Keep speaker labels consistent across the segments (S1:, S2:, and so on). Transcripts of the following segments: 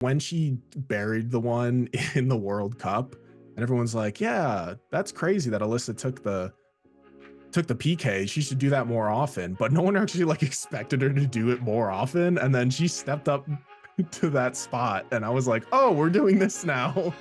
S1: when she buried the one in the World Cup, and everyone's like, "Yeah, that's crazy that Alyssa took the PK. She should do that more often." But no one actually like expected her to do it more often, and then she stepped up to that spot, and I was like, "Oh, we're doing this now."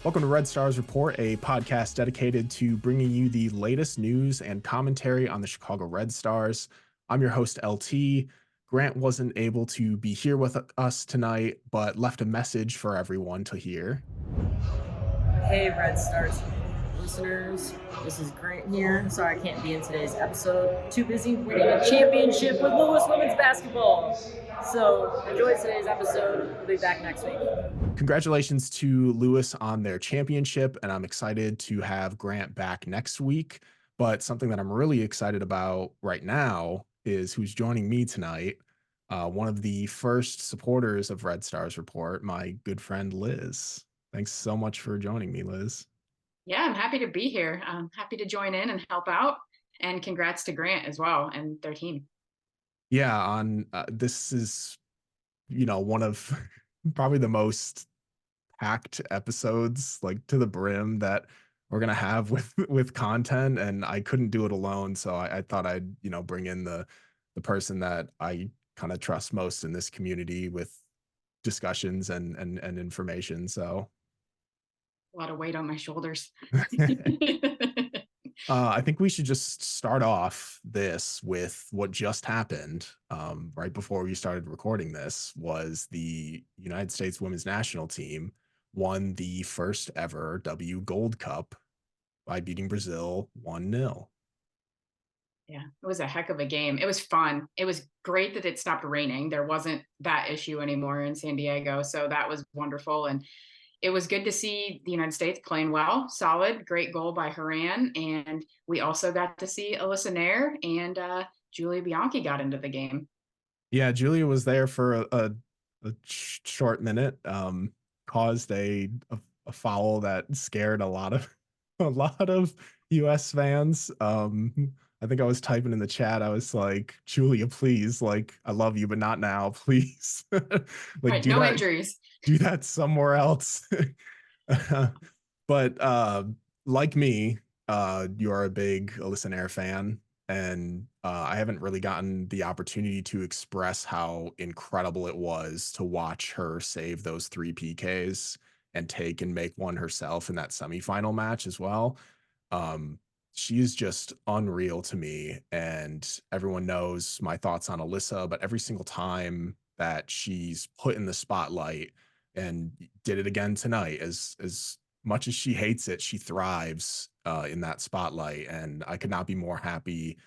S1: Welcome to Red Stars Report, a podcast dedicated to bringing you the latest news and commentary on the Chicago Red Stars. I'm your host, LT. Grant wasn't able to be here with us tonight, but left a message for everyone to hear.
S2: Hey, Red Stars listeners. This is Grant here. Sorry I can't be in today's episode. Too busy winning a championship with Lewis Women's Basketball. So enjoy today's episode. We'll be back next week.
S1: Congratulations to Lewis on their championship, and I'm excited to have Grant back next week. But something that I'm really excited about right now is who's joining me tonight. One of the first supporters of Red Stars Report, my good friend Liz. Thanks so much for joining me, Liz.
S3: Yeah, I'm happy to be here. I'm happy to join in and help out. And congrats to Grant as well and their team.
S1: Yeah, on this is one of probably the most packed episodes, like to the brim, that we're gonna have with content, and I couldn't do it alone, so I thought I'd bring in the person that I kind of trust most in this community with discussions and information. So
S3: A lot of weight on my shoulders.
S1: I think we should just start off this with what just happened. Right before we started recording this, was the United States women's national team won the first ever W Gold Cup by beating Brazil 1-0.
S3: Yeah, it was a heck of a game. It was fun. It was great that it stopped raining. There wasn't that issue anymore in San Diego. So that was wonderful. And it was good to see the United States playing well, solid, great goal by Haran. And we also got to see Alyssa Naeher and Julia Bianchi got into the game.
S1: Yeah, Julia was there for a short minute, caused a foul that scared a lot of a lot of US fans. I think I was typing in the chat. I was like, "Julia, please, like, I love you, but not now, please." Like,
S3: Right. No injuries.
S1: do that somewhere else. But like me, you're a big Alyssa Naeher fan, and I haven't really gotten the opportunity to express how incredible it was to watch her save those three PKs and take and make one herself in that semifinal match as well. Um, she is just unreal to me, and everyone knows my thoughts on Alyssa, but every single time that she's put in the spotlight, and did it again tonight, as much as she hates it, she thrives in that spotlight, and I could not be more happy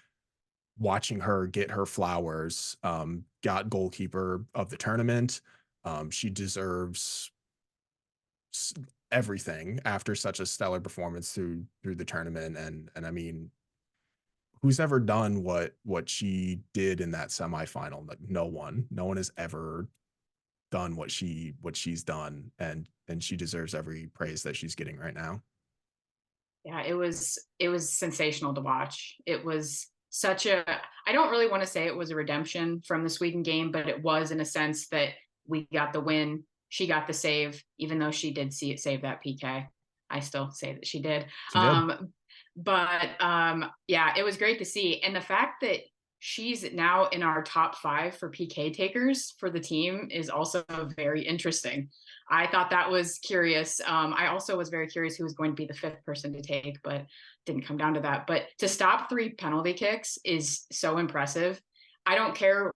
S1: watching her get her flowers. Got goalkeeper of the tournament. She deserves everything after such a stellar performance through the tournament, and I mean, who's ever done what she did in that semifinal? Like, no one has ever done what she's done, and she deserves every praise that she's getting right now.
S3: Yeah, it was sensational to watch. It was such a I don't really want to say it was a redemption from the Sweden game, but it was in a sense that we got the win. She got the save, even though she did see it save that PK. I still say that she did.
S1: She did.
S3: But yeah, it was great to see. And the fact that she's now in our top 5 for PK takers for the team is also very interesting. I thought that was curious. I also was very curious who was going to be the 5th person to take, but didn't come down to that. But to stop 3 penalty kicks is so impressive. I don't care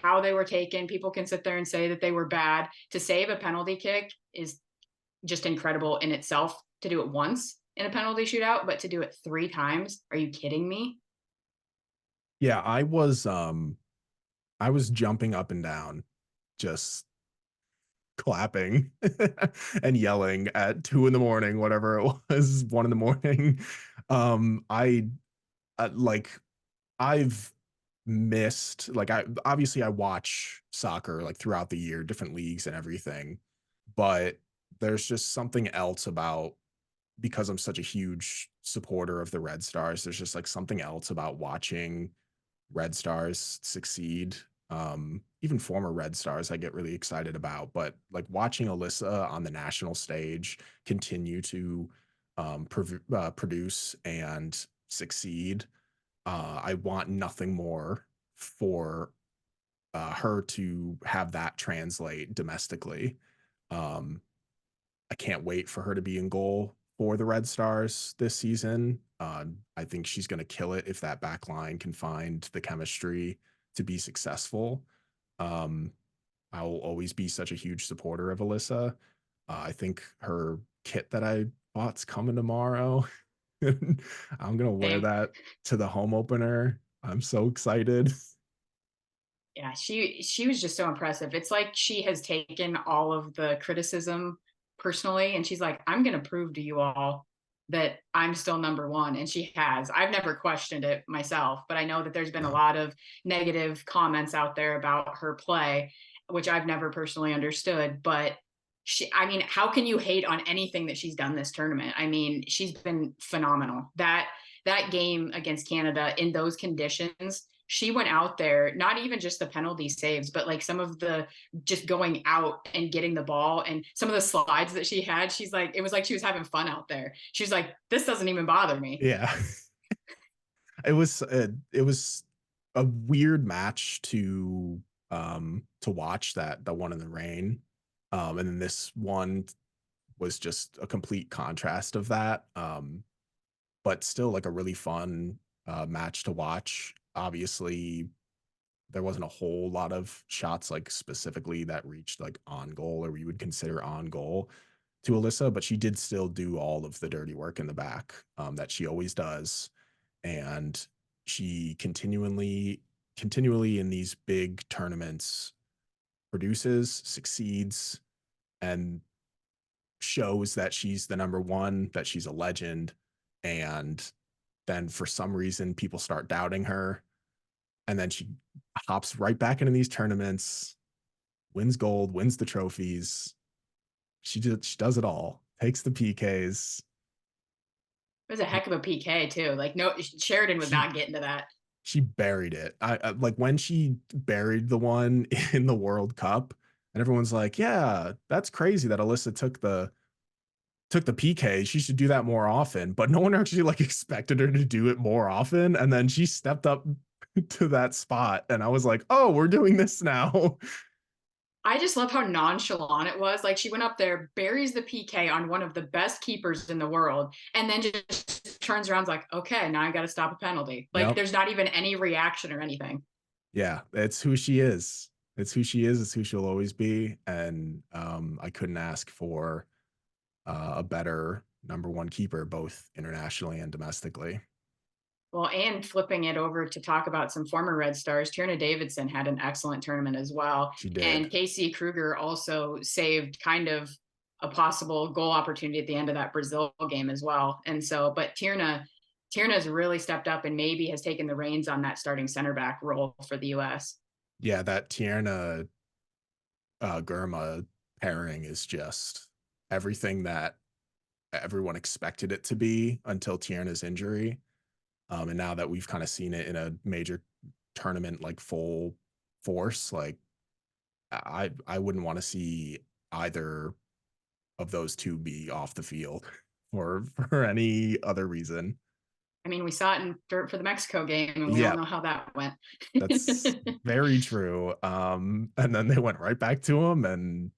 S3: how they were taken. People can sit there and say that they were bad. To save a penalty kick is just incredible in itself. To do it once in a penalty shootout, but to do it 3 times, are you kidding me?
S1: Yeah, I was jumping up and down, just clapping and yelling at 2 in the morning, whatever it was, 1 in the morning. I like I've missed, like, I obviously I watch soccer like throughout the year, different leagues and everything, but there's just something else about, because I'm such a huge supporter of the Red Stars, there's just like something else about watching Red Stars succeed. Even former Red Stars I get really excited about, but like watching Alyssa on the national stage continue to produce and succeed, I want nothing more for her to have that translate domestically. Um, I can't wait for her to be in goal for the Red Stars this season. I think she's going to kill it if that back line can find the chemistry to be successful. Um, I'll always be such a huge supporter of Alyssa. I think her kit that I bought's coming tomorrow. I'm gonna wear
S3: Same.
S1: that to the home opener. I'm so excited.
S3: Yeah, she was just so impressive. It's like she has taken all of the criticism personally, and she's like, "I'm going to prove to you all that I'm still number one." And she has. I've never questioned it myself, but I know that there's been a
S1: Yeah.
S3: lot of negative comments out there about her play, which I've never personally understood. But I mean, how can you hate on anything that she's done this tournament? I mean, she's been phenomenal. That game against Canada in those conditions, she went out there, not even just the penalty saves, but like some of the just going out and getting the ball and some of the slides that she had. She's like, it was like she was having fun out there. She's like, this doesn't even bother me.
S1: Yeah. It was a weird match to watch, that the one in the rain. And then this one was just a complete contrast of that. But still like a really fun match to watch. Obviously, there wasn't a whole lot of shots like specifically that reached like on goal or we would consider on goal to Alyssa, but she did still do all of the dirty work in the back, that she always does. And she continually in these big tournaments produces, succeeds, and shows that she's the number one, that she's a legend. And then for some reason, people start doubting her. And then she hops right back into these tournaments, wins gold, wins the trophies. She does it all, takes the PKs.
S3: It was a heck of a PK too. Like no, Sheridan was
S1: She
S3: not getting to that.
S1: she buried it. I like when she buried the one in the World Cup, and everyone's like, "Yeah, that's crazy that Alyssa took the PK. She should do that more often." But no one actually like expected her to do it more often. And then she stepped up to that spot, and I was like, "Oh, we're doing this now."
S3: I just love how nonchalant it was. Like she went up there, buries the PK on one of the best keepers in the world, and then just turns around, like, okay, now I got to stop a penalty. Like
S1: Yep.
S3: there's not even any reaction or anything.
S1: Yeah, it's who she is. It's who she is. It's who she'll always be. And I couldn't ask for a better number one keeper, both internationally and domestically.
S3: Well, and flipping it over to talk about some former Red Stars, Tierna Davidson had an excellent tournament as well.
S1: She did.
S3: And Casey Kruger also saved kind of a possible goal opportunity at the end of that Brazil game as well. And so, but Tierna's really stepped up and maybe has taken the reins on that starting center back role for the US.
S1: Yeah, that Tierna Gurma pairing is just everything that everyone expected it to be until Tierna's injury. And now that we've kind of seen it in a major tournament like full force, like I wouldn't want to see either of those two be off the field for any other reason.
S3: I mean, we saw it for the Mexico game, and we all
S1: Yeah,
S3: know how that went.
S1: that's very true. And then they went right back to him, and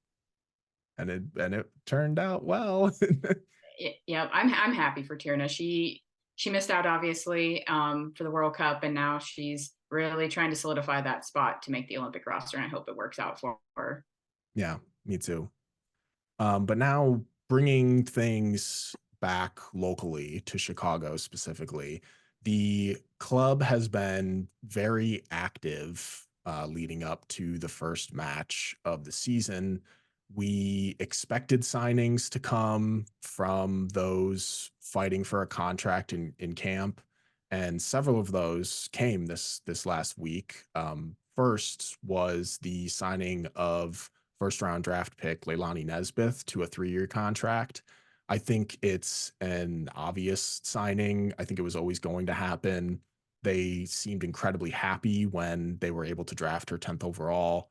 S1: it turned out well.
S3: Yeah, I'm happy for Tierna. She missed out obviously for the World Cup, and now she's really trying to solidify that spot to make the Olympic roster. And I hope it works out for her.
S1: Yeah, me too. But now bringing things back locally to Chicago specifically, the club has been very active leading up to the first match of the season. We expected signings to come from those fighting for a contract in camp. and several of those came this last week. First was the signing of first round draft pick Leilani Nesbith to a 3-year contract. I think it's an obvious signing. I think it was always going to happen. They seemed incredibly happy when they were able to draft her 10th overall.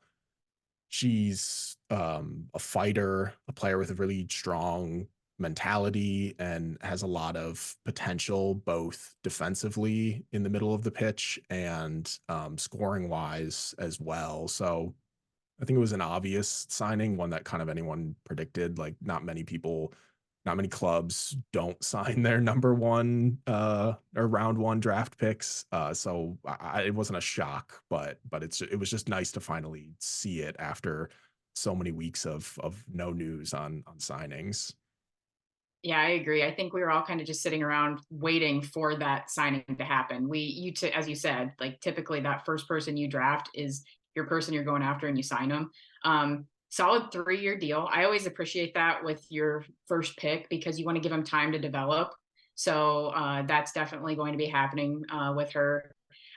S1: She's a fighter, a player with a really strong mentality, and has a lot of potential both defensively in the middle of the pitch and scoring wise as well. So I think it was an obvious signing, one that kind of anyone predicted. Like, not many clubs don't sign their number one or round one draft picks. So it wasn't a shock, but it was just nice to finally see it after so many weeks of no news on signings.
S3: Yeah, I agree. I think we were all kind of just sitting around waiting for that signing to happen. As you said, like typically that first person you draft is your person you're going after and you sign them. Solid 3-year deal. I always appreciate that with your first pick because you want to give them time to develop. So that's definitely going to be happening with her.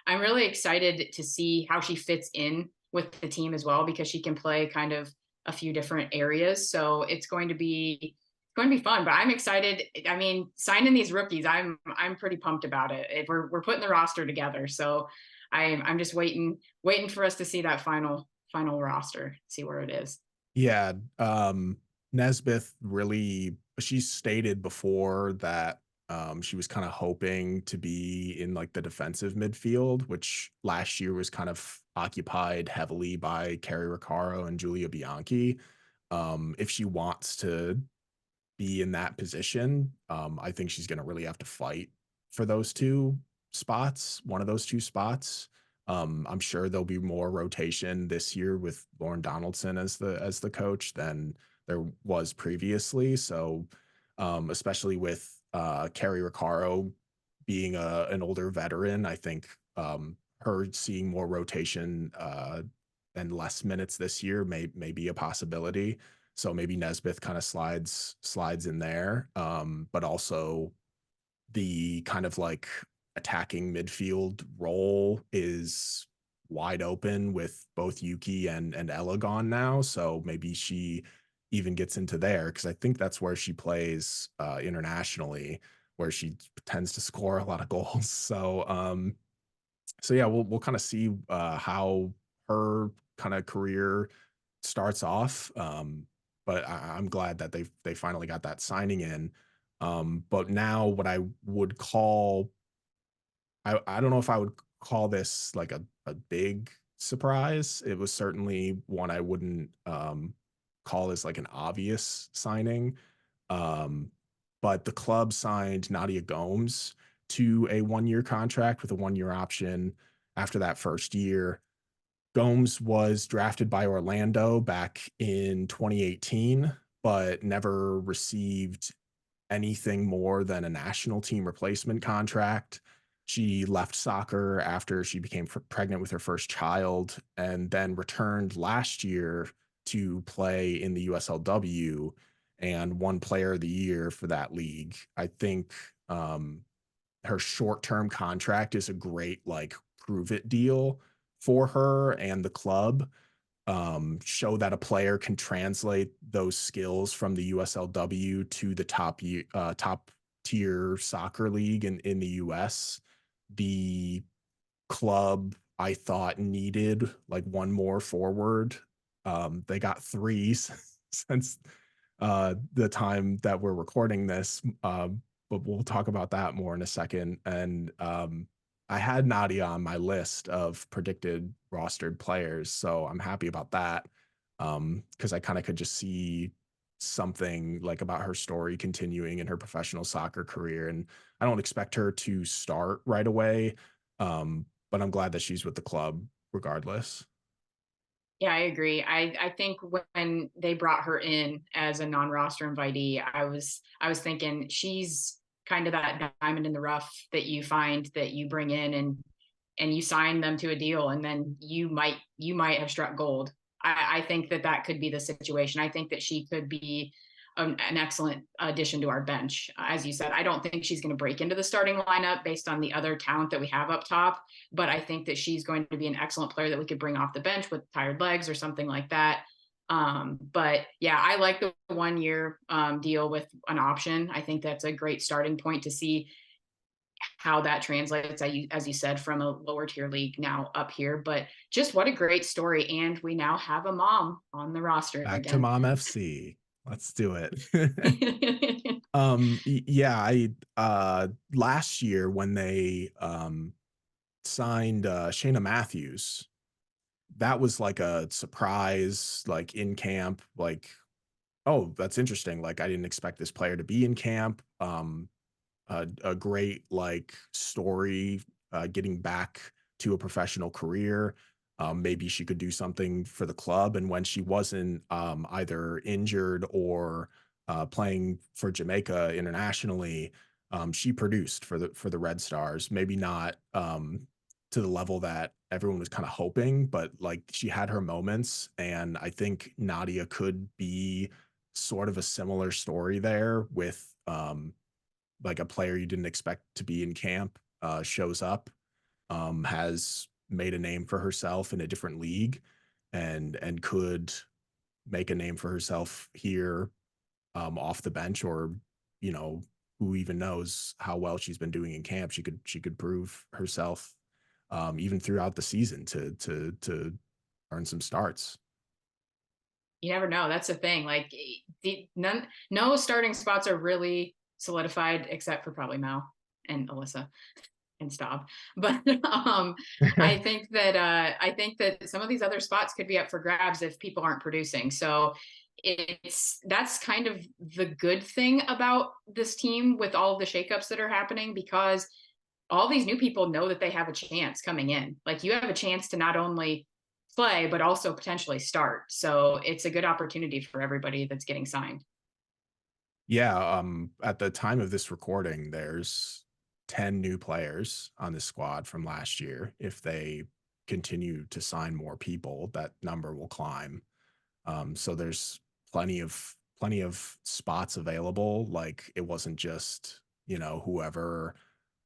S3: I'm really excited to see how she fits in with the team as well because she can play kind of a few different areas. So it's going to be fun, but I'm excited. I mean, signing these rookies, I'm pretty pumped about it. We're putting the roster together, so I'm just waiting for us to see that final roster, see where it is.
S1: Yeah, Nesbith really she stated before that she was kind of hoping to be in like the defensive midfield, which last year was kind of occupied heavily by Carrie Riccaro and Julia Bianchi. If she wants to be in that position, I think she's going to really have to fight for those two spots, one of those two spots. I'm sure there'll be more rotation this year with Lauren Donaldson as the coach than there was previously. So, especially with Carrie Riccaro being an older veteran, I think her seeing more rotation and less minutes this year may be a possibility. So maybe Nesbith kind of slides in there, but also the kind of like attacking midfield role is wide open with both Yuki and Ella gone now. So maybe she even gets into there because I think that's where she plays internationally, where she tends to score a lot of goals. So yeah, we'll kind of see how her kind of career starts off. But I'm glad that they finally got that signing in. But now what I would call I don't know if I would call this like a big surprise. It was certainly one I wouldn't call as like an obvious signing. Um, but the club signed Nadia Gomes to a 1-year contract with a 1-year option after that first year. Gomes was drafted by Orlando back in 2018, but never received anything more than a national team replacement contract. She left soccer after she became pregnant with her first child and then returned last year to play in the USLW and won player of the year for that league. I think her short-term contract is a great like prove it deal for her and the club. Show that a player can translate those skills from the USLW to the top tier soccer league in the US. The club I thought needed like one more forward. They got three since the time that we're recording this. But we'll talk about that more in a second. And I had Nadia on my list of predicted rostered players, so I'm happy about that because I kind of could just see something like about her story continuing in her professional soccer career. And I don't expect her to start right away, but I'm glad that she's with the club regardless.
S3: Yeah, I agree. I think when they brought her in as a non-roster invitee, I was thinking she's kind of that diamond in the rough that you find that you bring in and you sign them to a deal and then you might have struck gold. I think that could be the situation. I think that she could be an excellent addition to our bench. As you said, I don't think she's going to break into the starting lineup based on the other talent that we have up top, but I think that she's going to be an excellent player that we could bring off the bench with tired legs or something like that. But yeah, I like the 1 year deal with an option. I think that's a great starting point to see how that translates, as you said, from a lower tier league now up here. But just what a great story. And we now have a mom on the roster
S1: Back to
S3: again.
S1: Mom FC. Let's do it. Yeah, last year when they signed Shayna Matthews, that was like a surprise, like in camp, like, oh, that's interesting. Like I didn't expect this player to be in camp. A great like story, getting back to a professional career. Maybe she could do something for the club. And when she wasn't either injured or playing for Jamaica internationally, she produced for the Red Stars. Maybe not to the level that everyone was kind of hoping, but like she had her moments. And I think Nadia could be sort of a similar story there with like a player you didn't expect to be in camp shows up, has made a name for herself in a different league, and could make a name for herself here off the bench, or you know, who even knows how well she's been doing in camp. She could prove herself even throughout the season to earn some starts.
S3: You never know. That's the thing. Like no starting spots are really solidified except for probably Mal and Alyssa and Staub. But I think that some of these other spots could be up for grabs if people aren't producing. So that's kind of the good thing about this team with all of the shakeups that are happening, because all these new people know that they have a chance coming in. Like you have a chance to not only play, but also potentially start. So it's a good opportunity for everybody that's getting signed.
S1: Yeah, at the time of this recording, there's 10 new players on the squad from last year. If they continue to sign more people, that number will climb. So there's plenty of spots available. Like it wasn't just, whoever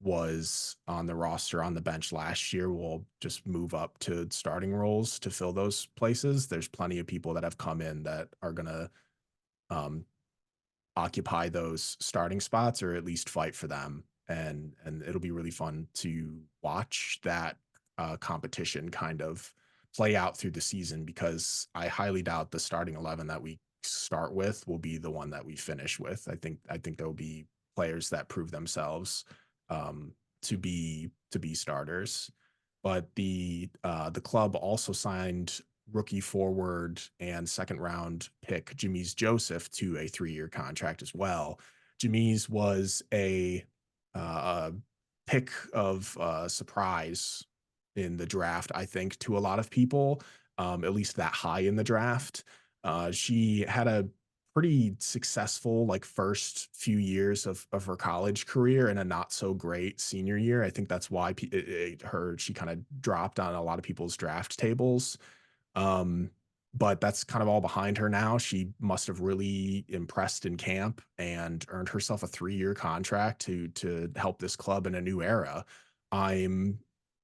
S1: was on the roster on the bench last year will just move up to starting roles to fill those places. There's plenty of people that have come in that are gonna um, occupy those starting spots, or at least fight for them. And it'll be really fun to watch that competition kind of play out through the season, because I highly doubt the starting 11 that we start with will be the one that we finish with. I think there'll be players that prove themselves um, to be starters. But the club also signed rookie forward and second round pick Jamise Joseph to a 3-year contract as well. Jamise was a pick of surprise in the draft, I think, to a lot of people, at least that high in the draft. She had a pretty successful like first few years of her college career and a not so great senior year. I think that's why she kind of dropped on a lot of people's draft tables. Um, but that's kind of all behind her now. She must have really impressed in camp and earned herself a 3-year contract to help this club in a new era. I'm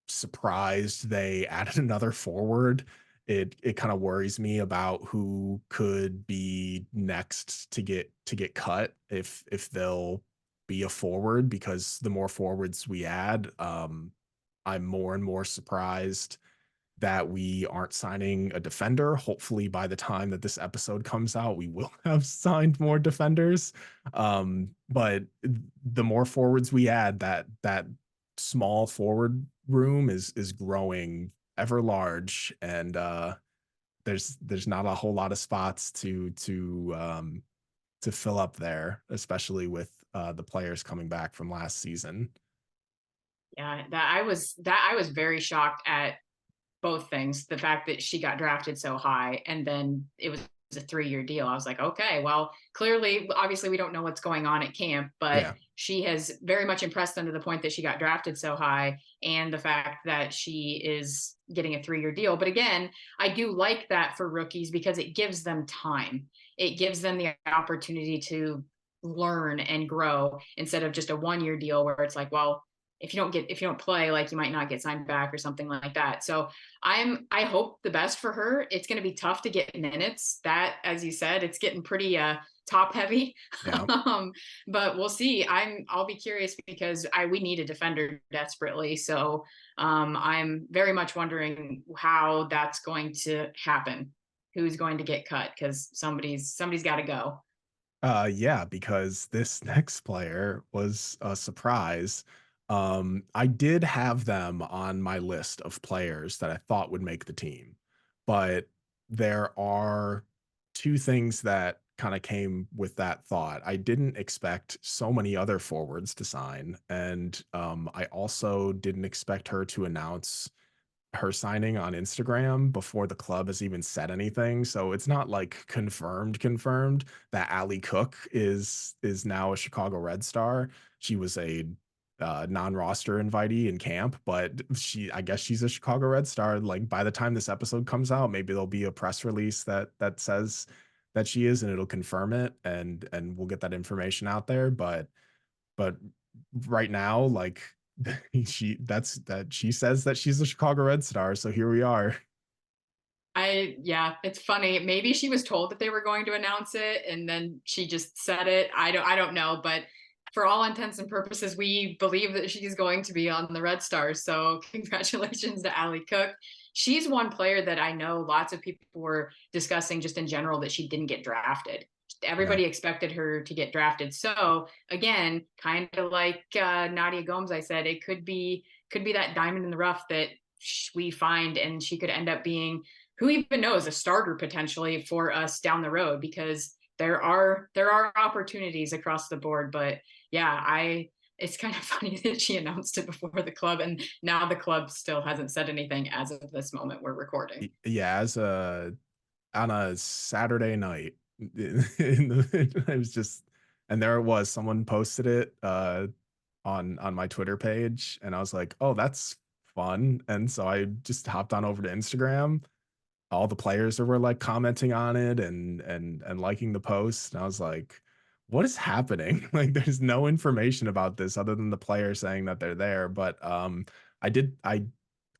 S1: surprised they added another forward. It kind of worries me about who could be next to get cut, if they'll be a forward, because the more forwards we add, I'm more and more surprised that we aren't signing a defender. Hopefully, by the time that this episode comes out, we will have signed more defenders. But the more forwards we add, that small forward room is growing ever large, and there's not a whole lot of spots to fill up there, especially with the players coming back from last season.
S3: Yeah, that I was very shocked at both things. The fact that she got drafted so high, and then it was a 3-year deal. I was like, okay, well, clearly, obviously, we don't know what's going on at camp, but
S1: Yeah.
S3: she has very much impressed them to the point that she got drafted so high, and the fact that she is getting a 3-year deal. But again, I do like that for rookies because it gives them time. It gives them the opportunity to learn and grow instead of just a 1-year deal where it's like, well, if you don't play, like you might not get signed back or something like that. So I hope the best for her. It's going to be tough to get minutes. That, as you said, it's getting pretty top heavy.
S1: Yeah.
S3: um, but we'll see. I'll be curious because we need a defender desperately. So I'm very much wondering how that's going to happen. Who's going to get cut? Because somebody's got to go.
S1: Yeah, because this next player was a surprise. I did have them on my list of players that I thought would make the team, but there are two things that kind of came with that thought. I didn't expect so many other forwards to sign, and I also didn't expect her to announce her signing on Instagram before the club has even said anything. So it's not like confirmed that Ali Cook is now a Chicago Red Star. She was a non-roster invitee in camp, but I guess she's a Chicago Red Star. Like by the time this episode comes out, maybe there'll be a press release that says that she is, and it'll confirm it, and we'll get that information out there. But right now, like she says that she's a Chicago Red Star, so here we are.
S3: Yeah, it's funny. Maybe she was told that they were going to announce it and then she just said it. I don't know, but for all intents and purposes, we believe that she's going to be on the Red Stars. So congratulations to Ali Cook. She's one player that I know lots of people were discussing just in general that she didn't get drafted.
S1: Yeah.
S3: Everybody expected her to get drafted. So again, kind of like Nadia Gomes, I said, it could be that diamond in the rough that we find, and she could end up being, who even knows, a starter potentially for us down the road, because there are opportunities across the board. But yeah, it's kind of funny that she announced it before the club, and now the club still hasn't said anything as of this moment we're recording.
S1: Yeah, as a on a Saturday night, it was just, and there it was. Someone posted it on my Twitter page, and I was like, "Oh, that's fun." And so I just hopped on over to Instagram. All the players that were like commenting on it and liking the post, and I was like, what is happening? Like there's no information about this other than the player saying that they're there. But I did I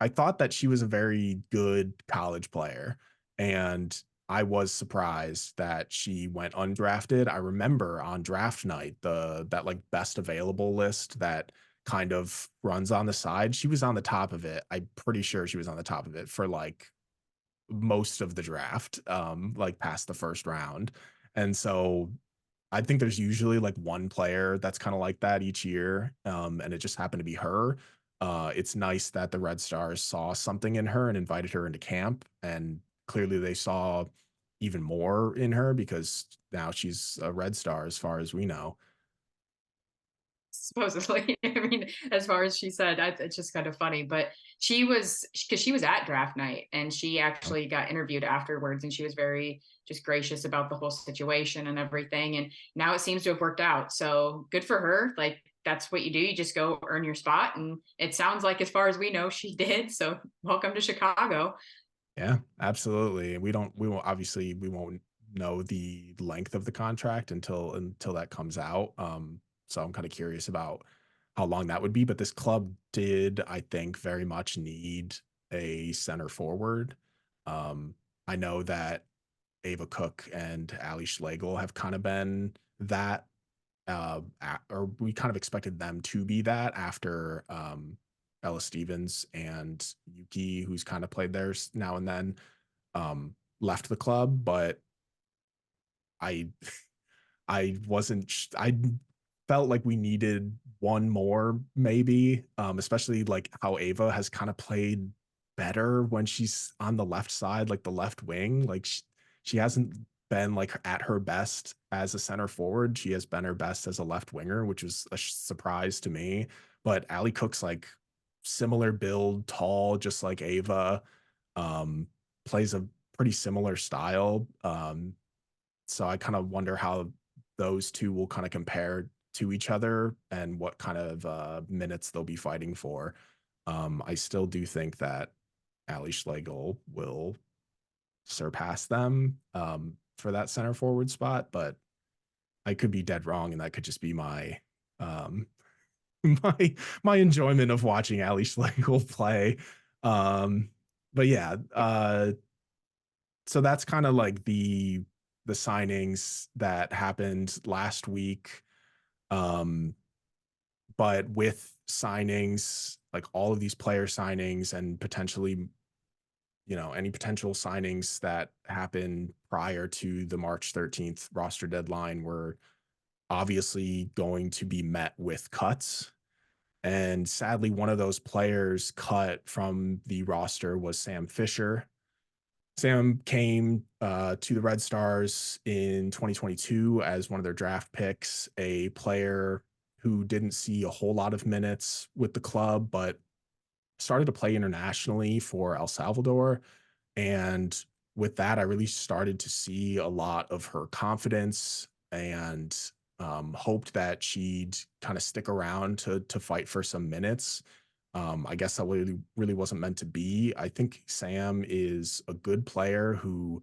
S1: thought that she was a very good college player, and I was surprised that she went undrafted. I remember on draft night, that like best available list that kind of runs on the side, she was on the top of it. I'm pretty sure she was on the top of it for like most of the draft, like past the first round. And so I think there's usually like one player that's kind of like that each year. And it just happened to be her. It's nice that the Red Stars saw something in her and invited her into camp. And clearly they saw even more in her because now she's a Red Star as far as we know.
S3: Supposedly. I mean, as far as she said, it's just kind of funny. But because she was at draft night and she actually got interviewed afterwards, and she was very just gracious about the whole situation and everything. And now it seems to have worked out. So good for her. Like, that's what you do. You just go earn your spot. And it sounds like, as far as we know, she did. So welcome to Chicago.
S1: Yeah, absolutely. We won't obviously we won't know the length of the contract until that comes out. So I'm kind of curious about how long that would be. But this club did, I think, very much need a center forward. I know that Ava Cook and Ali Schlegel have kind of been that, or we kind of expected them to be that after Ella Stevens and Yuki, who's kind of played there now and then, left the club. But I I wasn't I felt like we needed one more maybe, especially like how Ava has kind of played better when she's on the left side, like the left wing. Like she hasn't been like at her best as a center forward. She has been her best as a left winger, which was a surprise to me. But Ali Cook's like similar build, tall, just like Ava, um, plays a pretty similar style. So I kind of wonder how those two will kind of compare to each other and what kind of minutes they'll be fighting for. I still do think that Ali Schlegel will surpass them for that center forward spot, but I could be dead wrong, and that could just be my um, my enjoyment of watching Ali Schlegel play. Um, but yeah, so that's kind of like the signings that happened last week. Um, but with signings, like all of these player signings and potentially, any potential signings that happen prior to the March 13th roster deadline were obviously going to be met with cuts. And sadly, one of those players cut from the roster was Sam Fisher. Sam came to the Red Stars in 2022 as one of their draft picks, a player who didn't see a whole lot of minutes with the club, but started to play internationally for El Salvador. And with that, I really started to see a lot of her confidence and hoped that she'd kind of stick around to fight for some minutes. I guess that really wasn't meant to be. I think Sam is a good player who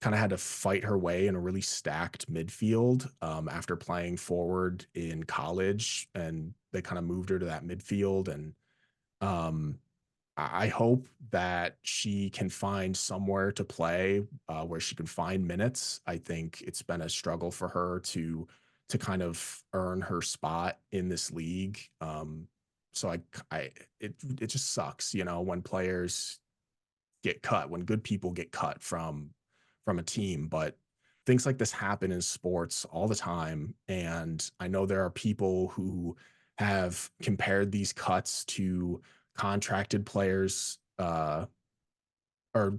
S1: kind of had to fight her way in a really stacked midfield after playing forward in college, and they kind of moved her to that midfield. And um, I hope that she can find somewhere to play where she can find minutes. I think it's been a struggle for her to kind of earn her spot in this league. So it just sucks, when players get cut, when good people get cut from a team. But things like this happen in sports all the time, and I know there are people who have compared these cuts to contracted players, or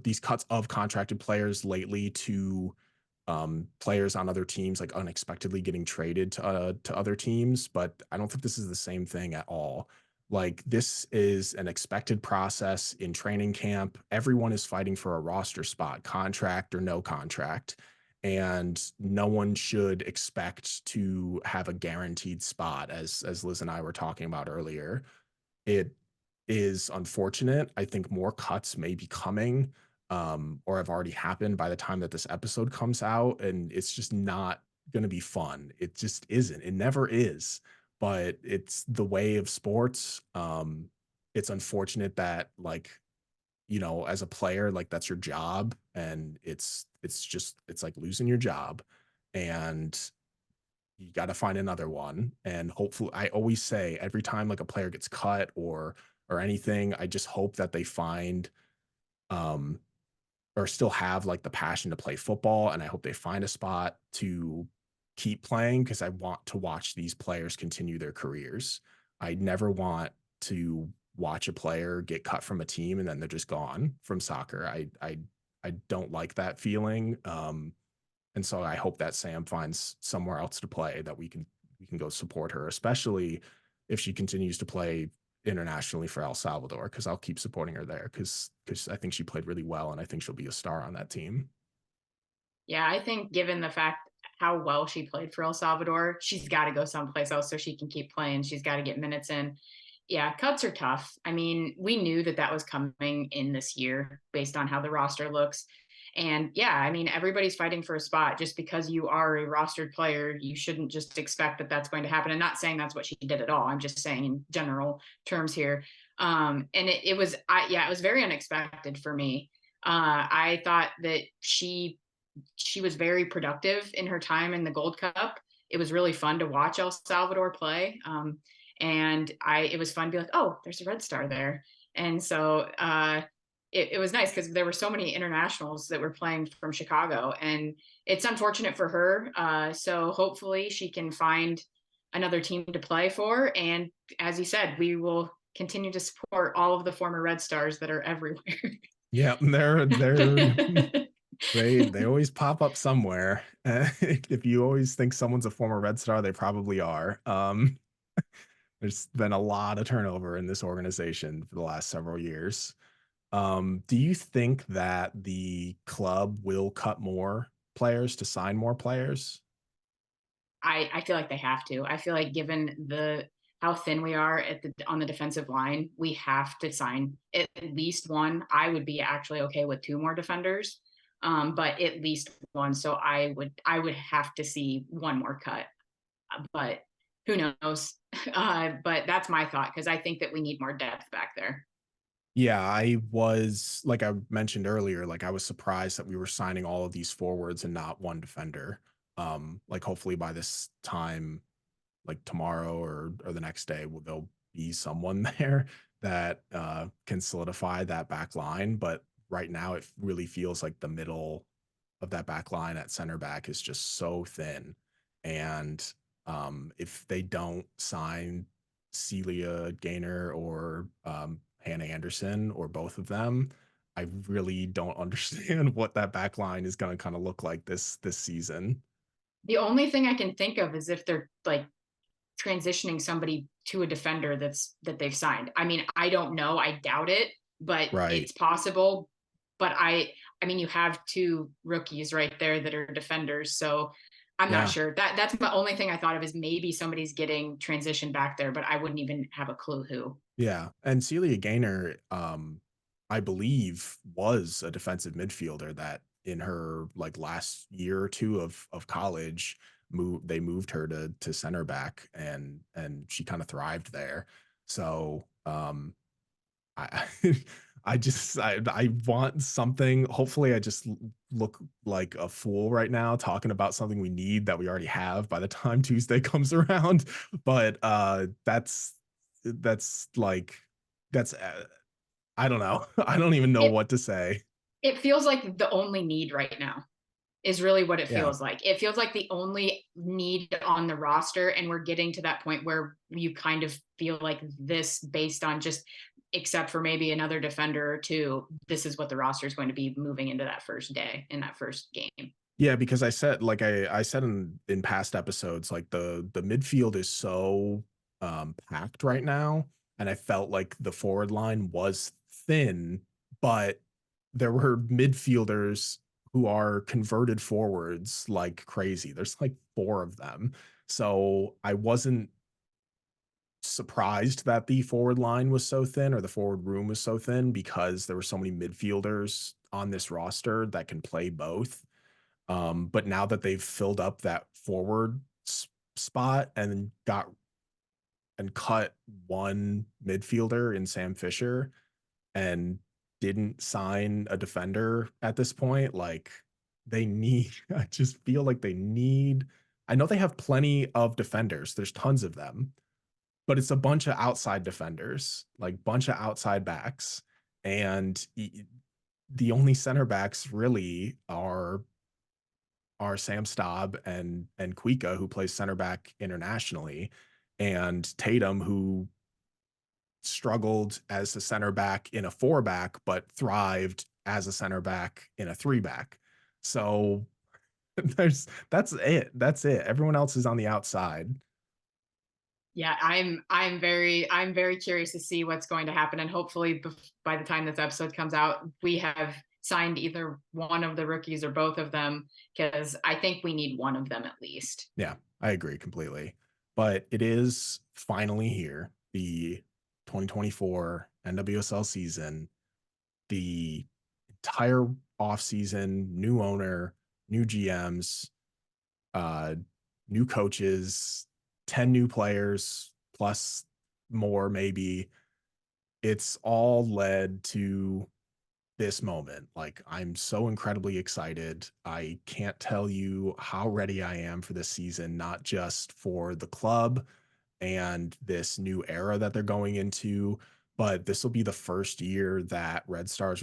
S1: these cuts of contracted players lately to players on other teams, like unexpectedly getting traded to other teams. But I don't think this is the same thing at all. Like, this is an expected process in training camp. Everyone is fighting for a roster spot, contract or no contract. And no one should expect to have a guaranteed spot, as Liz and I were talking about earlier. It is unfortunate. I think more cuts may be coming, or have already happened by the time that this episode comes out, and it's just not going to be fun. It just isn't. It never is. But it's the way of sports. It's unfortunate that, like, as a player, like, that's your job, and it's like losing your job, and you got to find another one. And hopefully, I always say every time like a player gets cut or anything, I just hope that they find um or still have like the passion to play football, and I hope they find a spot to keep playing, because I want to watch these players continue their careers. I never want to watch a player get cut from a team and then they're just gone from soccer. I don't like that feeling. And so I hope that Sam finds somewhere else to play, that we can go support her, especially if she continues to play internationally for El Salvador, because I'll keep supporting her there, because I think she played really well, and I think she'll be a star on that team.
S3: Yeah, I think given the fact how well she played for El Salvador, she's got to go someplace else so she can keep playing. She's got to get minutes in. Yeah, cuts are tough. I mean, we knew that that was coming in this year based on how the roster looks. And yeah, I mean, everybody's fighting for a spot. Just because you are a rostered player, you shouldn't just expect that that's going to happen. I'm not saying that's what she did at all. I'm just saying in general terms here. And it was, yeah, it was very unexpected for me. I thought that she was very productive in her time in the Gold Cup. It was really fun to watch El Salvador play. And it was fun to be like, oh, there's a Red Star there. And so it was nice because there were so many internationals that were playing from Chicago, and it's unfortunate for her. So hopefully she can find another team to play for. And as you said, we will continue to support all of the former Red Stars that are everywhere.
S1: Yeah, they're they always pop up somewhere. If you always think someone's a former Red Star, they probably are. There's been a lot of turnover in this organization for the last several years. Do you think that the club will cut more players to sign more players?
S3: I feel like they have to. I feel like given the how thin we are at the on the defensive line, we have to sign at least one. I would be actually okay with two more defenders, but at least one. So I would have to see one more cut, but who knows? But that's my thought because I think that we need more depth back there.
S1: Yeah, I was like I mentioned earlier, like I was surprised that we were signing all of these forwards and not one defender. Like hopefully by this time, like tomorrow or the next day, there'll be someone there that can solidify that back line. But right now, it really feels like the middle of that back line at center back is just so thin. And if they don't sign Celia Gaynor or Hannah Anderson or both of them, I really don't understand what that back line is going to kind of look like this season.
S3: The only thing I can think of is if they're like transitioning somebody to a defender that they've signed. I mean, I don't know. I doubt it, but
S1: Right.
S3: it's possible. But I mean, you have two rookies right there that are defenders, so I'm not
S1: Yeah.
S3: sure. That's the only thing I thought of is maybe somebody's getting transitioned back there, but I wouldn't even have a clue who.
S1: Yeah, and Celia Gaynor, I believe, was a defensive midfielder that in her like last year or two of college, they moved her to center back, and she kind of thrived there. So I I want something. Hopefully, I just look like a fool right now talking about something we need that we already have by the time Tuesday comes around. But that's like that's I don't know. I don't even know
S3: It
S1: what to say.
S3: it feels like the only need right now is really what it
S1: Yeah.
S3: feels like. It feels like the only need on the roster, and we're getting to that point where you kind of feel like this, based on just, except for maybe another defender or two, this is what the roster is going to be moving into that first day in that first game.
S1: Yeah, because I said like I said in past episodes, like the midfield is so packed right now, and I felt like the forward line was thin, but there were midfielders who are converted forwards like crazy. There's like four of them. So I wasn't surprised that the forward line was so thin or the forward room was so thin because there were so many midfielders on this roster that can play both. But now that they've filled up that forward spot and got and cut one midfielder in Sam Fisher and didn't sign a defender at this point, like they need, I just feel like they need, I know they have plenty of defenders, there's tons of them, but it's a bunch of outside defenders, like bunch of outside backs. And the only center backs really are Sam Staub and Kuika, who plays center back internationally, and Tatum, who struggled as a center back in a four back, but thrived as a center back in a three back. So that's it. That's it. Everyone else is on the outside.
S3: Yeah, I'm very curious to see what's going to happen, and hopefully by the time this episode comes out, we have signed either one of the rookies or both of them, because I think we need one of them at least.
S1: Yeah, I agree completely. But it is finally here, the 2024 NWSL season, the entire offseason, new owner, new GMs, uh, new coaches, 10 new players, plus more maybe. It's all led to this moment. Like, I'm so incredibly excited. I can't tell you how ready I am for this season, not just for the club and this new era that they're going into, but this will be the first year that Red Stars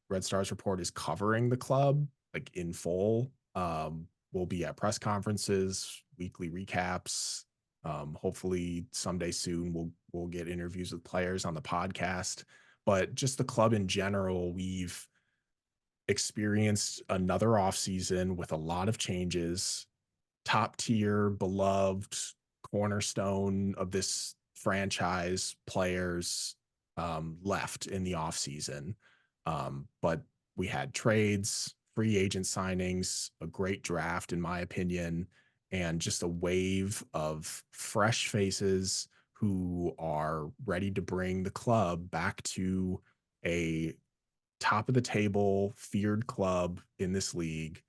S1: Report is covering the club like in full. We'll be at press conferences, weekly recaps. Hopefully someday soon we'll get interviews with players on the podcast. But just the club in general, we've experienced another off season with a lot of changes, top tier, beloved cornerstone of this franchise players left in the offseason. But we had trades, free agent signings, a great draft, in my opinion, and just a wave of fresh faces who are ready to bring the club back to a top of the table, feared club in this league.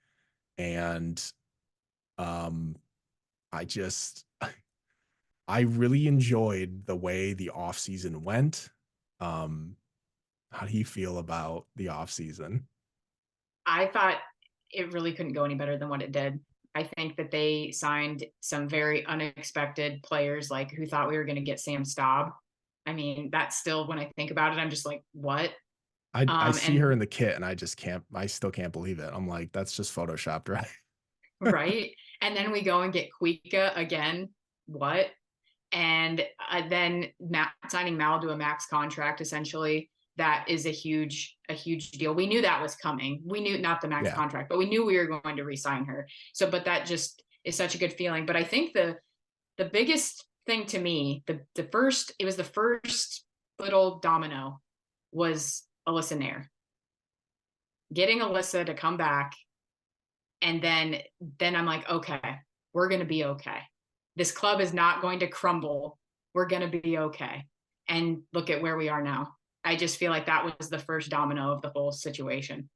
S1: And um, I just, I really enjoyed the way the offseason went. Um, how do you feel about the offseason?
S3: I thought it really couldn't go any better than what it did. I think that they signed some very unexpected players, like who thought we were going to get Sam Staub. I mean, that's still when I think about it, I'm just like, what?
S1: I see her
S3: And
S1: in the kit and I just can't, I still can't believe it. I'm like, that's just photoshopped, right?
S3: right. And then we go and get Kuika again. What? And then signing Mal to a max contract, essentially, that is a huge deal. We knew that was coming. We knew not the max
S1: Yeah.
S3: contract, but we knew we were going to re-sign her. So, but that just is such a good feeling. But I think the biggest thing to me, the first, it was the first little domino was Alyssa Naeher. Getting Alyssa to come back, and then I'm like, okay, we're gonna be okay. This club is not going to crumble. We're gonna be okay. And look at where we are now. I just feel like that was the first domino of the whole situation.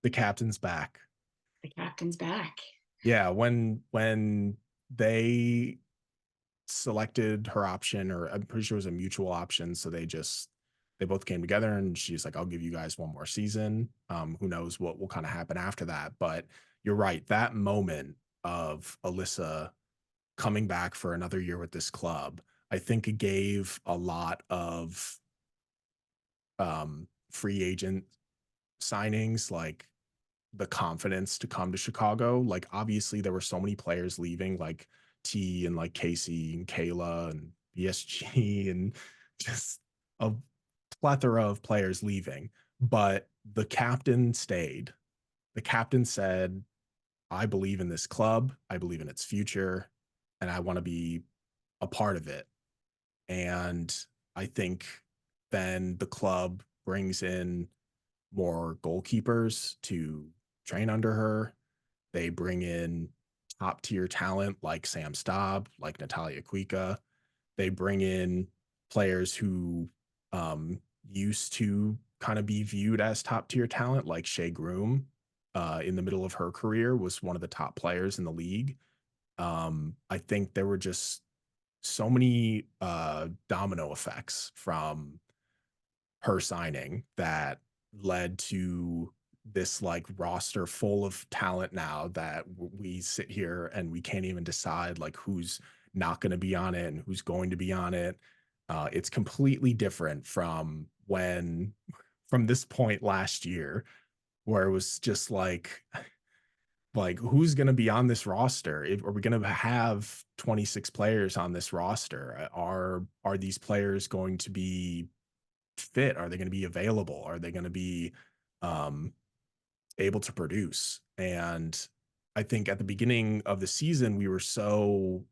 S1: The captain's back.
S3: The captain's back.
S1: Yeah. When they selected her option, or I'm pretty sure it was a mutual option. So they both came together and she's like, I'll give you guys one more season. Who knows what will kind of happen after that. But you're right. That moment of Alyssa coming back for another year with this club, I think it gave a lot of free agent signings like the confidence to come to Chicago. Like obviously there were so many players leaving, like T and like Casey and Kayla and BSG and just a plethora of players leaving. But the captain stayed. The captain said, I believe in this club. I believe in its future, and I want to be a part of it. And I think then the club brings in more goalkeepers to train under her. They bring in top tier talent like Sam Staub, like Natalia Kuika. They bring in players who used to kind of be viewed as top tier talent, like Shea Groom. In the middle of her career, was one of the top players in the league. I think there were just so many domino effects from her signing that led to this like roster full of talent now that we sit here and we can't even decide like who's not going to be on it and who's going to be on it. It's completely different from this point last year where it was just like who's going to be on this roster? Are we going to have 26 players on this roster? Are these players going to be fit? Are they going to be available? Are they going to be um, able to produce? And I think at the beginning of the season, we were so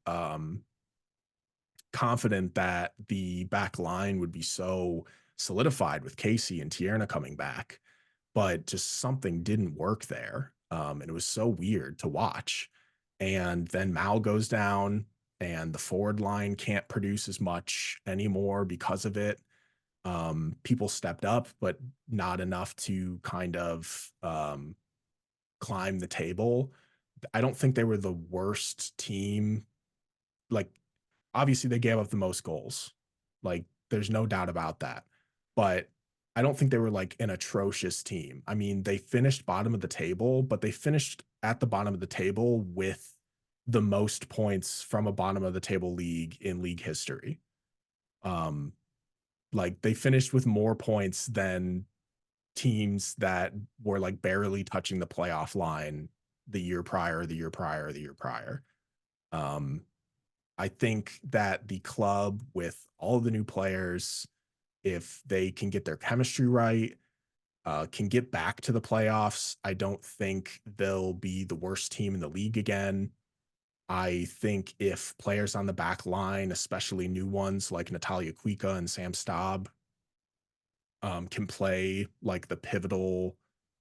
S1: confident that the back line would be so solidified with Casey and Tierna coming back, but just something didn't work there. And it was so weird to watch. And then Mal goes down, and the forward line can't produce as much anymore because of it. People stepped up, but not enough to kind of climb the table. I don't think they were the worst team. Like, obviously, they gave up the most goals. Like, there's no doubt about that. But I don't think they were like an atrocious team. I mean, they finished bottom of the table, but they finished at the bottom of the table with the most points from a bottom of the table league in league history. Um, like they finished with more points than teams that were like barely touching the playoff line the year prior, the year prior, the year prior. Um, I think that the club, with all of the new players, if they can get their chemistry right, can get back to the playoffs, I don't think they'll be the worst team in the league again. I think if players on the back line, especially new ones like Natalia Kuika and Sam Staub, can play like the pivotal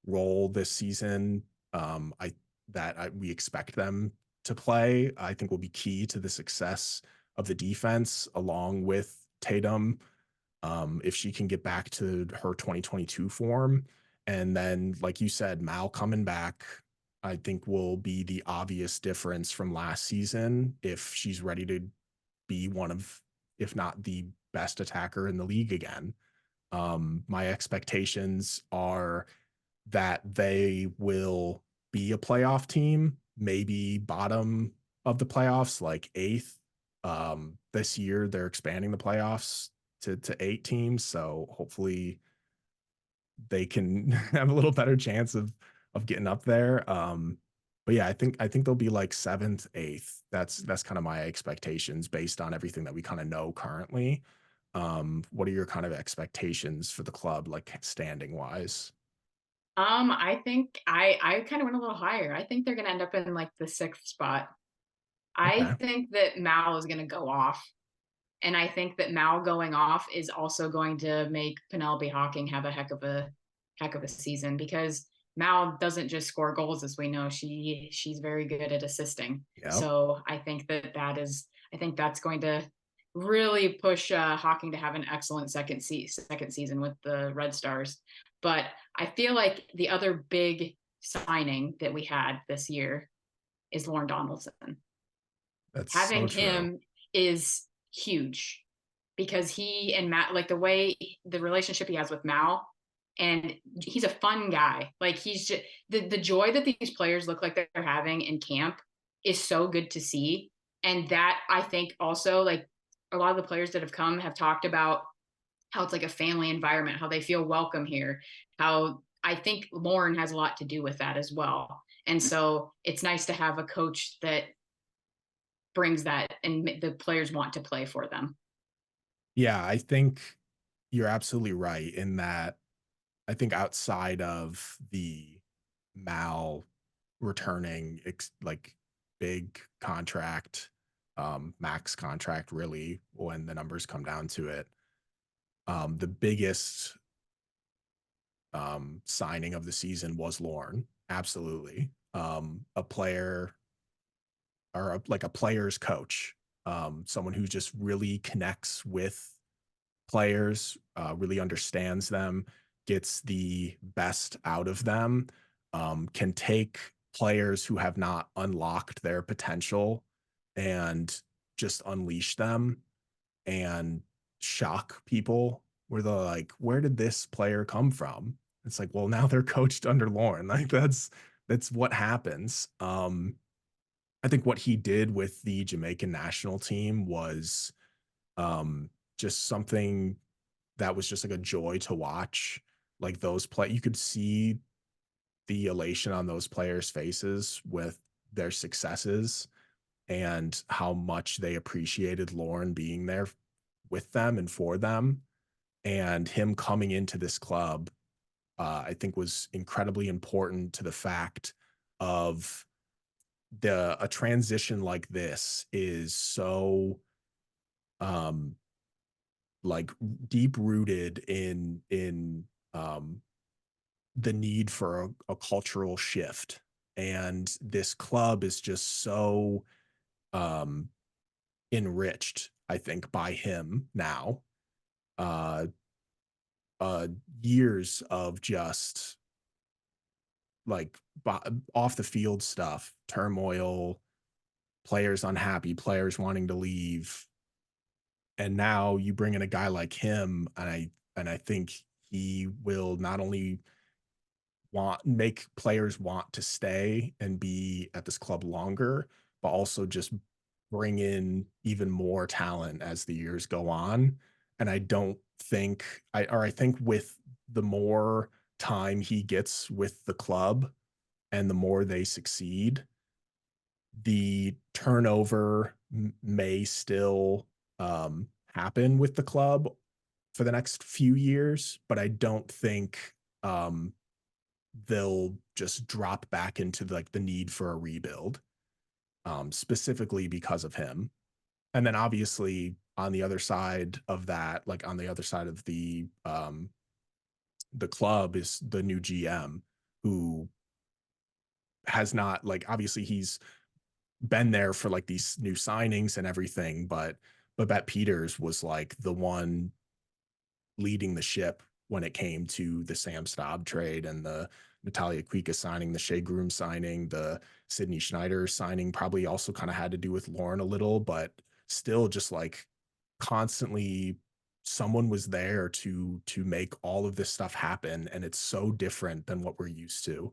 S1: role this season. We expect them to play, I think will be key to the success of the defense, along with Tatum. If she can get back to her 2022 form, and then, like you said, Mal coming back, I think will be the obvious difference from last season if she's ready to be one of, if not the best attacker in the league again. My expectations are that they will be a playoff team, maybe bottom of the playoffs, like eighth. This year, they're expanding the playoffs to 8 teams, so hopefully they can have a little better chance of getting up there. But yeah, I think they'll be like seventh, eighth. That's kind of my expectations based on everything that we kind of know currently. What are your kind of expectations for the club, like standing wise?
S3: I think I kind of went a little higher. I think they're going to end up in like the sixth spot. I
S1: Okay.
S3: think that Mal is going to go off. And I think that Mal going off is also going to make Penelope Hawking have a heck of a season because Mal doesn't just score goals, as we know. She's very good at assisting.
S1: Yeah.
S3: So I think that's going to really push Hawking to have an excellent second season with the Red Stars. But I feel like the other big signing that we had this year is Lauren Donaldson.
S1: That's so
S3: Having
S1: true.
S3: him is huge because he and Matt, like the way the relationship he has with Mal, and he's a fun guy. Like he's just the joy that these players look like they're having in camp is so good to see. And that I think also like a lot of the players that have come have talked about how it's like a family environment, how they feel welcome here, how I think Lauren has a lot to do with that as well. And so it's nice to have a coach that brings that and the players want to play for them.
S1: Yeah, I think you're absolutely right in that. I think outside of the Mal returning like big contract, max contract, really, when the numbers come down to it, the biggest signing of the season was Lorne. Absolutely. A player or like a player's coach, someone who just really connects with players, really understands them, gets the best out of them, can take players who have not unlocked their potential and just unleash them and shock people where they're like, where did this player come from? It's like, well, now they're coached under Lauren. Like that's what happens. I think what he did with the Jamaican national team was just something that was just like a joy to watch. Like you could see the elation on those players' faces with their successes and how much they appreciated Lauren being there with them and for them. And him coming into this club, I think was incredibly important to the fact of the a transition like this is so um like deep rooted in the need for a cultural shift, and this club is just so um enriched, I think, by him now. uh uh Years of just like off the field stuff, turmoil, players unhappy, players wanting to leave, and now you bring in a guy like him, and I think he will not only make players want to stay and be at this club longer, but also just bring in even more talent as the years go on. And I don't think I think with the more time he gets with the club and the more they succeed, the turnover may still happen with the club for the next few years, but I don't think they'll just drop back into like the need for a rebuild, specifically because of him. And then obviously on the other side of that, like on the other side of the the club is the new GM who has not, like, obviously he's been there for like these new signings and everything, but Babette Peters was like the one leading the ship when it came to the Sam Staub trade and the Natalia Kuika signing, the Shea Groom signing, the Sydney Schneider signing. Probably also kind of had to do with Lauren a little, but still just like constantly someone was there to make all of this stuff happen, and it's so different than what we're used to.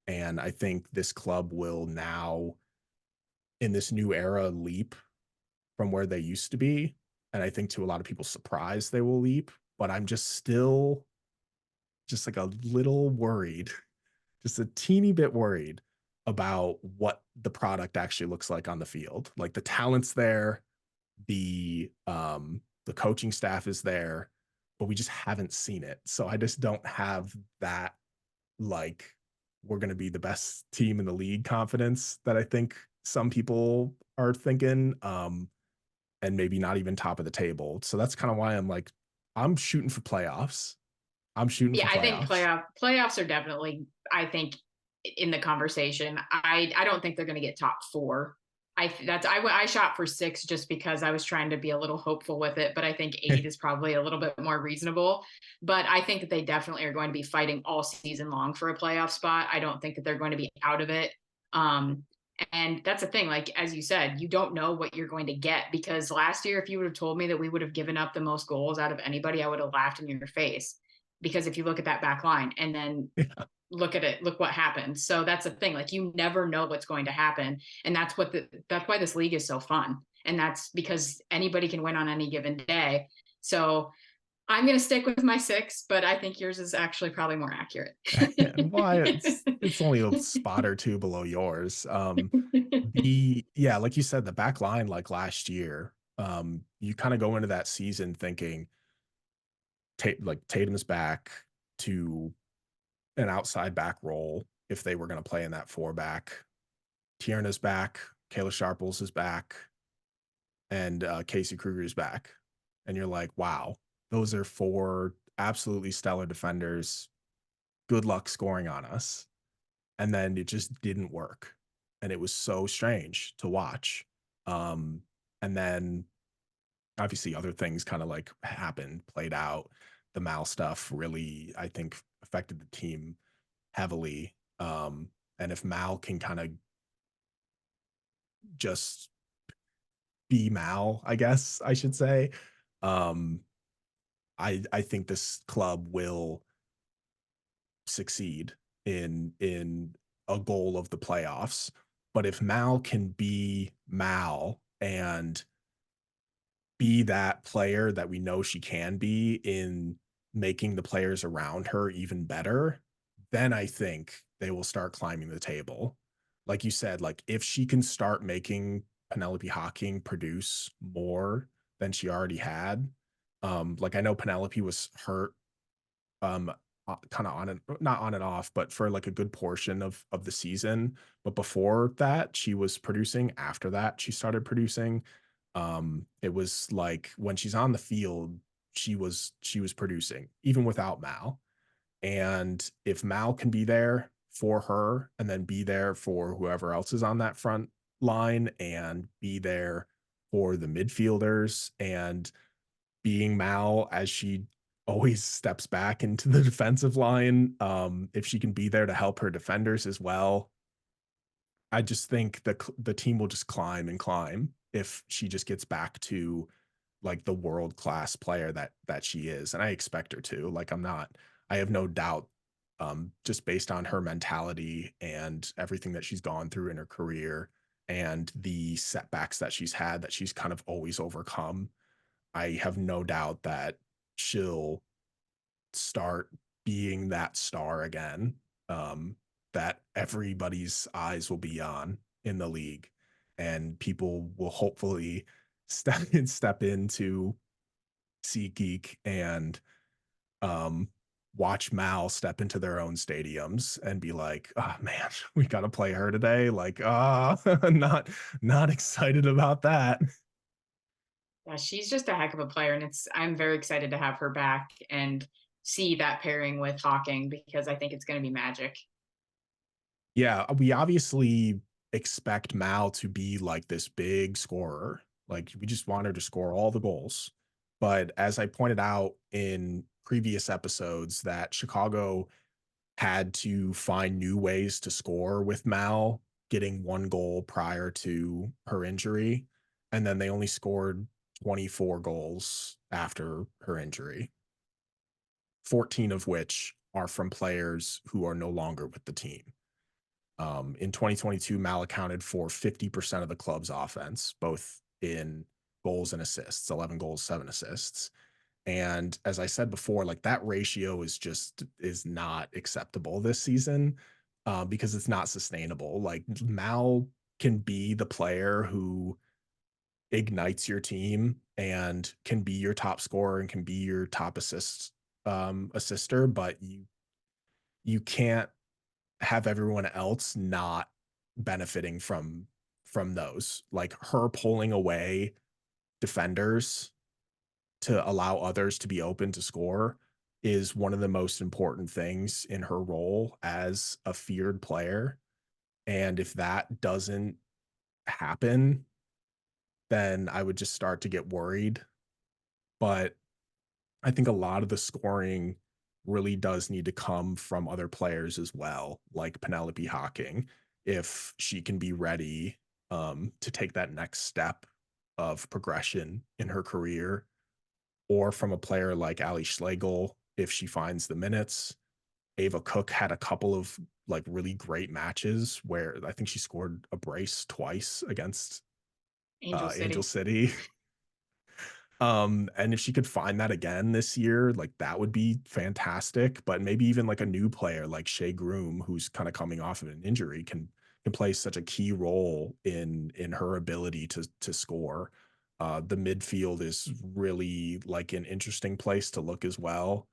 S1: And I think this club will now, in this new era, leap from where they used to be. And I think to a lot of people's surprise, they will leap. But I'm just still just like a little worried, just a teeny bit worried about what the product actually looks like on the field. Like the talent's there, the coaching staff is there, but we just haven't seen it. So I just don't have that, like, we're going to be the best team in the league confidence that I think some people are thinking. And maybe not even top of the table. So that's kind of why I'm like, I'm shooting for playoffs. I'm shooting for
S3: Yeah, I think
S1: playoffs.
S3: playoffs are definitely, I think, in the conversation. I don't think they're going to get top four. I shot for six just because I was trying to be a little hopeful with it, but I think eight is probably a little bit more reasonable. But I think that they definitely are going to be fighting all season long for a playoff spot. I don't think that they're going to be out of it. Um, and that's the thing, like as you said, you don't know what you're going to get, because last year, if you would have told me that we would have given up the most goals out of anybody, I would have laughed in your face. Because if you look at that back line and then
S1: Yeah.
S3: look at it, look what happened. So that's the thing, like you never know what's going to happen. And that's why this league is so fun. And that's because anybody can win on any given day. So I'm going to stick with my six, but I think yours is actually probably more accurate.
S1: Why it's only a spot or two below yours. The yeah, like you said, the back line, like last year, you kind of go into that season thinking like Tatum's back to an outside back role if they were going to play in that four back. Tierna's back, Kayla Sharples is back, and Casey Kruger's back. And you're like, wow, those are four absolutely stellar defenders. Good luck scoring on us. And then it just didn't work. And it was so strange to watch. Um, and then obviously other things kind of like happened, played out. The Mal stuff really, I think, affected the team heavily. And if Mal can kind of just be Mal, I guess I should say, um, I think this club will succeed in a goal of the playoffs. But if Mal can be Mal and be that player that we know she can be in making the players around her even better, then I think they will start climbing the table. Like you said, like if she can start making Penelope Hawking produce more than she already had. Like I know Penelope was hurt kind of on and not on and off, but for like a good portion of the season. But before that, she was producing. After that, she started producing. It was like when she's on the field, she was producing even without Mal. And if Mal can be there for her and then be there for whoever else is on that front line and be there for the midfielders and being Mal as she always steps back into the defensive line. If she can be there to help her defenders as well, I just think the team will just climb and climb if she just gets back to like the world class player that she is, and I expect her to. Like I have no doubt, just based on her mentality and everything that she's gone through in her career and the setbacks that she's had that she's kind of always overcome. I have no doubt that she'll start being that star again, that everybody's eyes will be on in the league, and people will hopefully step into SeatGeek and um, watch Mal step into their own stadiums and be like, "Oh man, we got to play her today." Like, not excited about that.
S3: Yeah, she's just a heck of a player, and I'm very excited to have her back. And see that pairing with Hawking because I think it's going to be magic.
S1: Yeah, we obviously expect Mal to be like this big scorer. Like we just want her to score all the goals. But as I pointed out in previous episodes, that Chicago had to find new ways to score with Mal getting one goal prior to her injury. And then they only scored 24 goals after her injury, 14 of which are from players who are no longer with the team. In 2022, Mal accounted for 50% of the club's offense, both in goals and assists, 11 goals, 7 assists. And as I said before, like that ratio is not acceptable this season, because it's not sustainable. Like Mal can be the player who ignites your team and can be your top scorer and can be your top assister, but you can't have everyone else not benefiting from those. Like her pulling away defenders to allow others to be open to score is one of the most important things in her role as a feared player. And if that doesn't happen, then I would just start to get worried. But I think a lot of the scoring really does need to come from other players as well, like Penelope Hawking, if she can be ready to take that next step of progression in her career, or from a player like Ali Schlegel, if she finds the minutes. Ava Cook had a couple of like really great matches where I think she scored a brace twice against
S3: Angel
S1: Angel
S3: City.
S1: City. And if she could find that again this year, like that would be fantastic. But maybe even like a new player like Shea Groom, who's kind of coming off of an injury, can play such a key role in her ability to score. The midfield is really like an interesting place to look as well.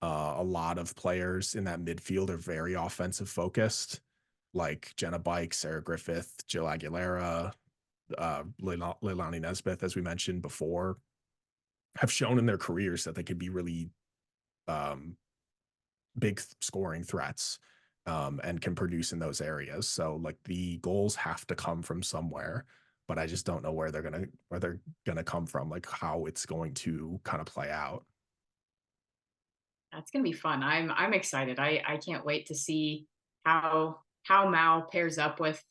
S1: A lot of players in that midfield are very offensive focused, like Jenna Bike, Sarah Griffith, Jill Aguilera, Leilani Nesbitt, as we mentioned before, have shown in their careers that they could be really um, big scoring threats, and can produce in those areas. So like the goals have to come from somewhere, but I just don't know where they're gonna come from, like how it's going to kind of play out.
S3: That's gonna be fun. I'm excited. I can't wait to see how Mao pairs up with.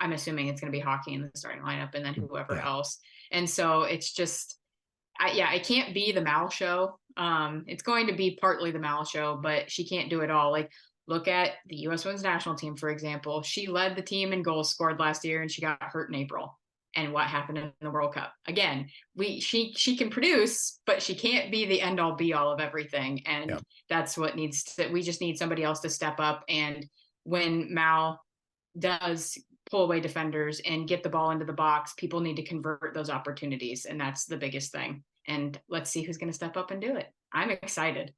S3: I'm assuming it's gonna be Hockey in the starting lineup, and then whoever
S1: Yeah.
S3: else. And so it's just, yeah, it can't be the Mal show. It's going to be partly the Mal show, but she can't do it all. Like look at the U.S. Women's National Team, for example. She led the team in goals scored last year, and she got hurt in April. And what happened in the World Cup? Again, she can produce, but she can't be the end all be all of everything.
S1: Yeah.
S3: And that's what needs to. We just need somebody else to step up. And when Mal does pull away defenders and get the ball into the box, people need to convert those opportunities. And that's the biggest thing. And let's see who's going to step up and do it. I'm excited.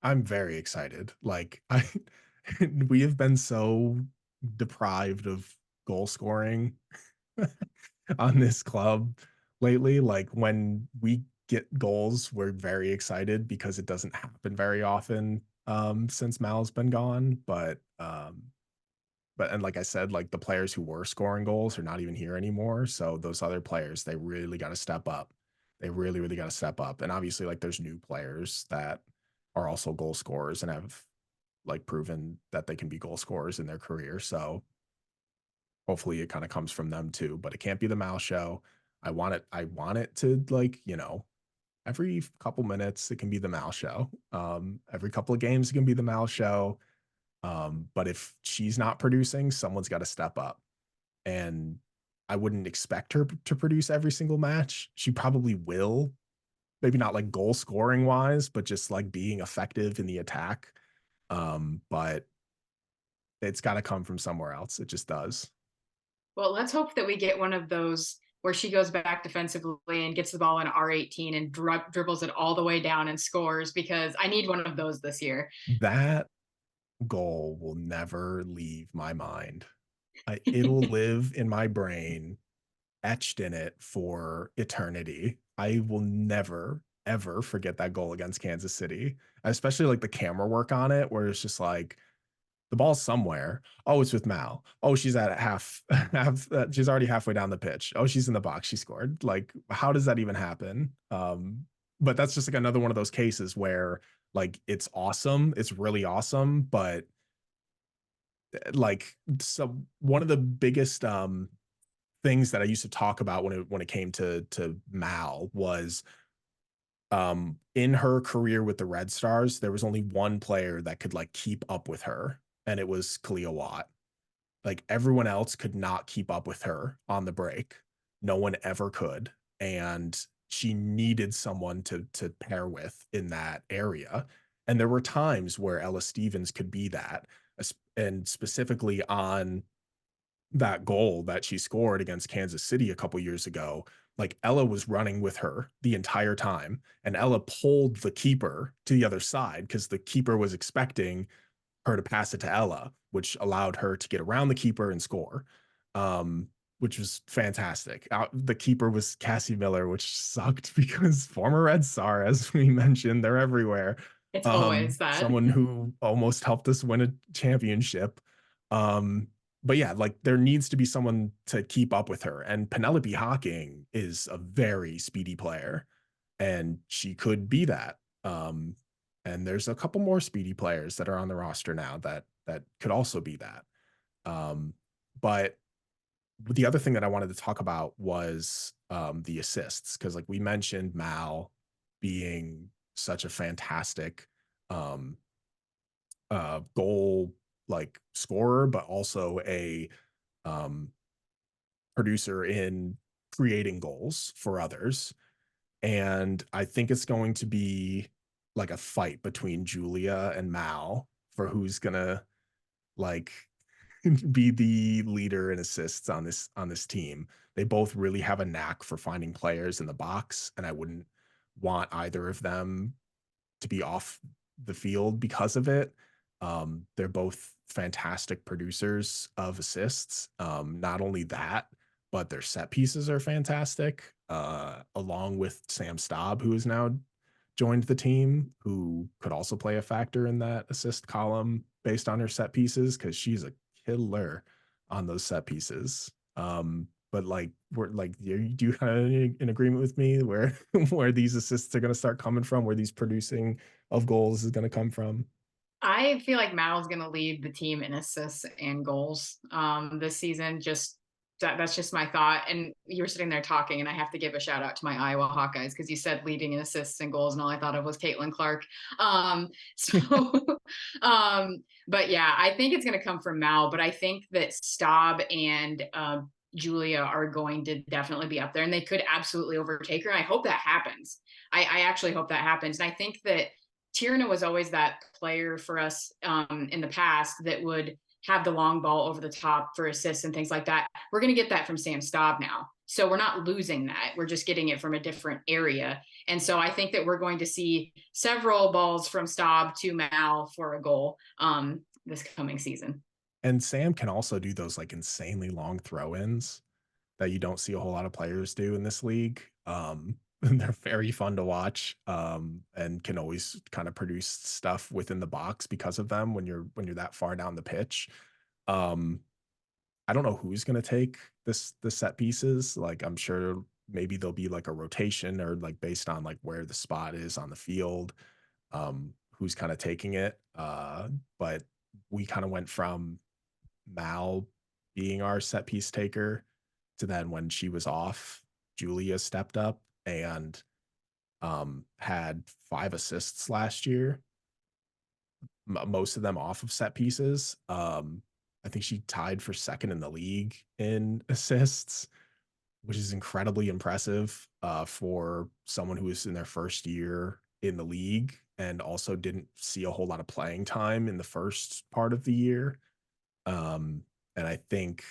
S1: I'm very excited. Like I we have been so deprived of goal scoring on this club lately. Like when we get goals, we're very excited because it doesn't happen very often since Mal's been gone. But and like I said, like the players who were scoring goals are not even here anymore. So those other players, they really got to step up. They really, really got to step up. And obviously, like there's new players that are also goal scorers and have like proven that they can be goal scorers in their career. So hopefully it kind of comes from them too. But it can't be the Mal show. I want it to like, every couple minutes it can be the Mal show. Every couple of games it can be the Mal show. But if she's not producing, someone's got to step up. And I wouldn't expect her to produce every single match. She probably will, maybe not like goal scoring wise, but just like being effective in the attack. But it's got to come from somewhere else. It just does.
S3: Well, let's hope that we get one of those where she goes back defensively and gets the ball in R18 and dribbles it all the way down and scores, because I need one of those this year.
S1: That goal will never leave my mind. It'll live in my brain, etched in it for eternity. I will never, ever forget that goal against Kansas City, especially like the camera work on it, where it's just like the ball's somewhere. Oh, it's with Mal. Oh, she's at half, she's already halfway down the pitch. Oh, she's in the box. She scored. Like, how does that even happen? But that's just like another one of those cases where like it's awesome, it's really awesome, but like so one of the biggest things that I used to talk about when it came to Mal was in her career with the Red Stars, there was only one player that could like keep up with her, and it was Kalia Watt. Like everyone else could not keep up with her on the break. No one ever could. And she needed someone to pair with in that area. And there were times where Ella Stevens could be that, and specifically on that goal that she scored against Kansas City a couple years ago, like Ella was running with her the entire time, and Ella pulled the keeper to the other side because the keeper was expecting her to pass it to Ella, which allowed her to get around the keeper and score, which was fantastic. The keeper was Cassie Miller, which sucked because former Red Star, as we mentioned, they're everywhere.
S3: It's always that.
S1: Someone who almost helped us win a championship. But yeah, like there needs to be someone to keep up with her. And Penelope Hawking is a very speedy player, and she could be that. And there's a couple more speedy players that are on the roster now that could also be that. But the other thing that I wanted to talk about was the assists, because like we mentioned Mal being such a fantastic um, goal like scorer, but also a um, producer in creating goals for others. And I think it's going to be like a fight between Julia and Mal for who's gonna like be the leader in assists on this team. They both really have a knack for finding players in the box, and I wouldn't want either of them to be off the field because of it. They're both fantastic producers of assists. Not only that, but their set pieces are fantastic. Along with Sam Staub, who has now joined the team, who could also play a factor in that assist column based on her set pieces, because she's a killer on those set pieces. But like we're like, do you kind of in agreement with me where where these assists are going to start coming from, where these producing of goals is going to come from?
S3: I feel like Mal's going to lead the team in assists and goals this season. Just that's just my thought. And you were sitting there talking, and I have to give a shout out to my Iowa Hawkeyes because you said leading in assists and goals, and all I thought of was Caitlin Clark. So, but yeah, I think it's going to come from Mal. But I think that Staub and Julia are going to definitely be up there, and they could absolutely overtake her. And I hope that happens. I actually hope that happens. And I think that Tierna was always that player for us in the past that would have the long ball over the top for assists and things like that. We're going to get that from Sam Staub now. So we're not losing that. We're just getting it from a different area. And so I think that we're going to see several balls from Staub to Mal for a goal this coming season.
S1: And Sam can also do those like insanely long throw-ins that you don't see a whole lot of players do in this league. They're very fun to watch, and can always kind of produce stuff within the box because of them when you're that far down the pitch. Um, I don't know who's going to take the set pieces. Like I'm sure maybe there'll be like a rotation or like based on like where the spot is on the field, who's kind of taking it. But we kind of went from Mal being our set piece taker to then when she was off, Julia stepped up and had 5 assists last year, most of them off of set pieces. I think she tied for second in the league in assists, which is incredibly impressive for someone who is in their first year in the league and also didn't see a whole lot of playing time in the first part of the year. And I think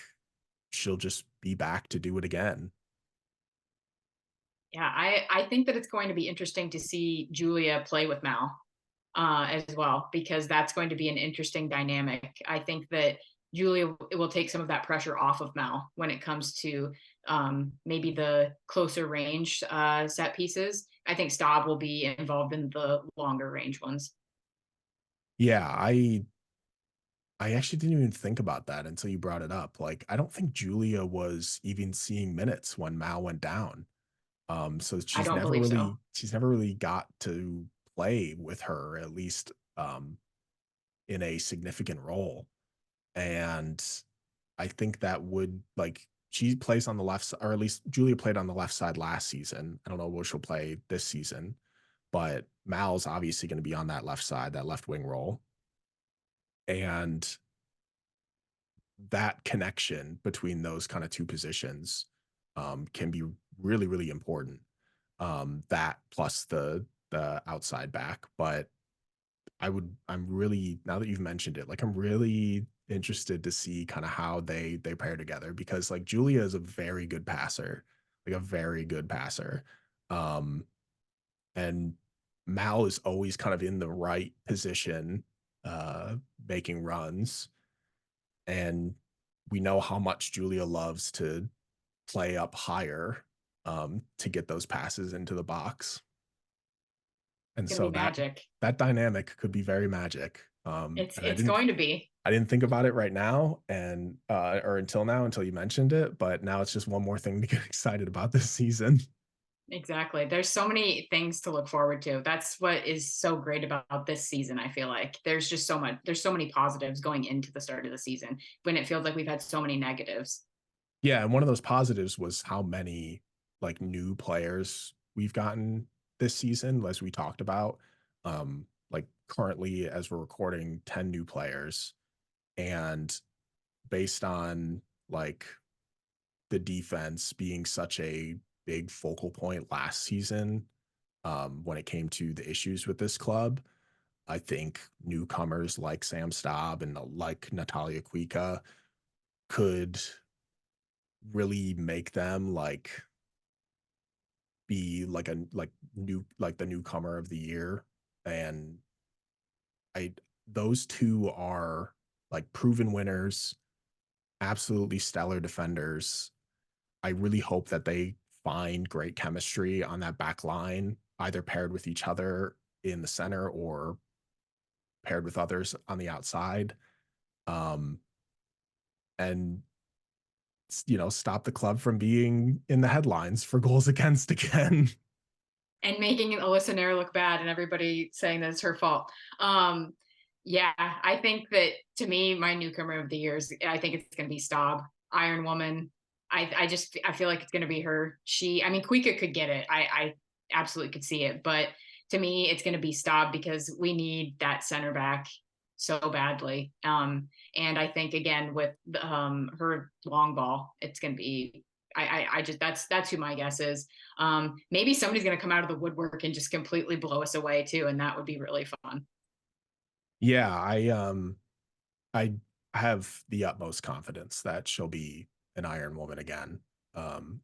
S1: she'll just be back to do it again.
S3: Yeah, I think that it's going to be interesting to see Julia play with Mal as well, because that's going to be an interesting dynamic. I think that Julia will take some of that pressure off of Mal when it comes to maybe the closer range set pieces, I think Staub will be involved in the longer range ones.
S1: Yeah, I actually didn't even think about that until you brought it up. Like, I don't think Julia was even seeing minutes when Mal went down. So
S3: I don't believe so.
S1: she's never really got to play with her, at least in a significant role. And I think that would like she plays on the left side, or at least Julia played on the left side last season. I don't know what she'll play this season, but Mal's obviously going to be on that left side, that left wing role. And that connection between those kind of two positions can be really, really important. That plus the outside back. But I'm really, now that you've mentioned it, like I'm really interested to see kind of how they pair together, because like Julia is a very good passer, like a very good passer. Um, and Mal is always kind of in the right position, making runs. And we know how much Julia loves to play up higher, to get those passes into the box. And
S3: It's going to
S1: so
S3: be magic.
S1: that dynamic could be very magic.
S3: It's
S1: And
S3: it's going to be.
S1: I didn't think about it right now, and or until now, until you mentioned it, but now it's just one more thing to get excited about this season.
S3: Exactly. There's so many things to look forward to. That's what is so great about this season. I feel like there's just so much, there's so many positives going into the start of the season when it feels like we've had so many negatives.
S1: Yeah, and one of those positives was how many like new players we've gotten this season, as we talked about. Like currently, as we're recording, 10 new players, and based on like the defense being such a big focal point last season, when it came to the issues with this club, I think newcomers like Sam Staub and like Natalia Kuika could really make them like be like a like new like the newcomer of the year. And I those two are like proven winners, absolutely stellar defenders. I really hope that they find great chemistry on that back line, either paired with each other in the center or paired with others on the outside. Um, and stop the club from being in the headlines for goals against again.
S3: And making Alyssa Naeher look bad and everybody saying that it's her fault. Yeah, I think that to me, my newcomer of the years, I think it's going to be Staub, Iron Woman. I feel like it's going to be her. I mean, Kuika could get it. I absolutely could see it, but to me, it's going to be Staub because we need that center back so badly. And I think again with her long ball, it's going to be. I just that's who my guess is. Maybe somebody's going to come out of the woodwork and just completely blow us away too, and that would be really fun.
S1: Yeah, I have the utmost confidence that she'll be an Iron Woman again.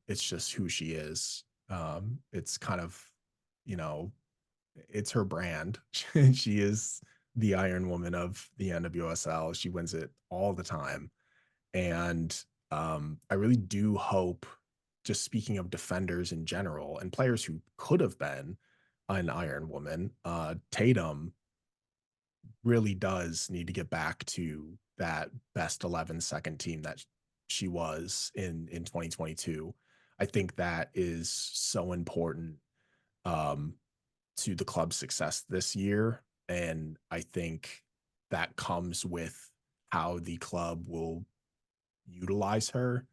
S1: It's just who she is. It's kind of, you know, it's her brand. She is the Iron Woman of the NWSL. She wins it all the time. And I really do hope, just speaking of defenders in general and players who could have been an Iron Woman, Tatum really does need to get back to that best 11 second team that she was in 2022. I think that is so important, um, to the club's success this year. And I think that comes with how the club will utilize her.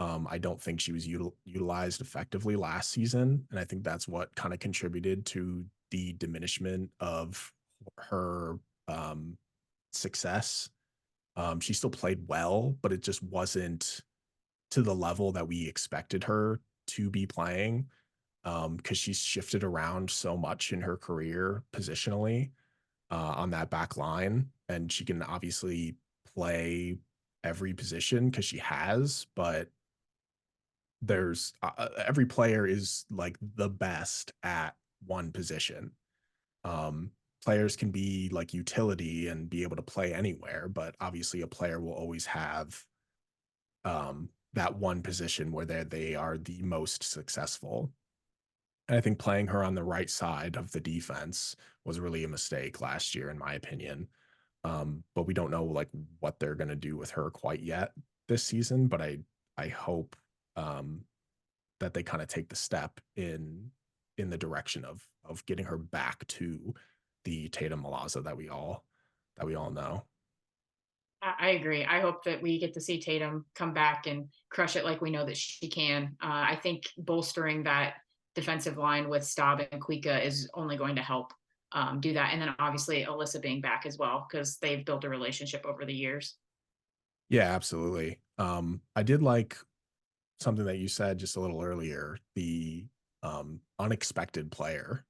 S1: I don't think she was utilized effectively last season. And I think that's what kind of contributed to the diminishment of her success. She still played well, but it just wasn't to the level that we expected her to be playing, because she's shifted around so much in her career positionally, on that back line. And she can obviously play every position because she has, but there's every player is like the best at one position. Um, Players can be like utility and be able to play anywhere, but obviously a player will always have that one position where they are the most successful. And I think playing her on the right side of the defense was really a mistake last year, in my opinion. But we don't know like what they're going to do with her quite yet this season. But I hope um, that they kind of take the step in the direction of getting her back to the Tatum Malaza that we all know.
S3: I agree. I hope that we get to see Tatum come back and crush it like we know that she can. I think bolstering that defensive line with Staub and Kuika is only going to help do that. And then obviously Alyssa being back as well, because they've built a relationship over the years.
S1: Yeah, absolutely. I did like something that you said just a little earlier, the unexpected player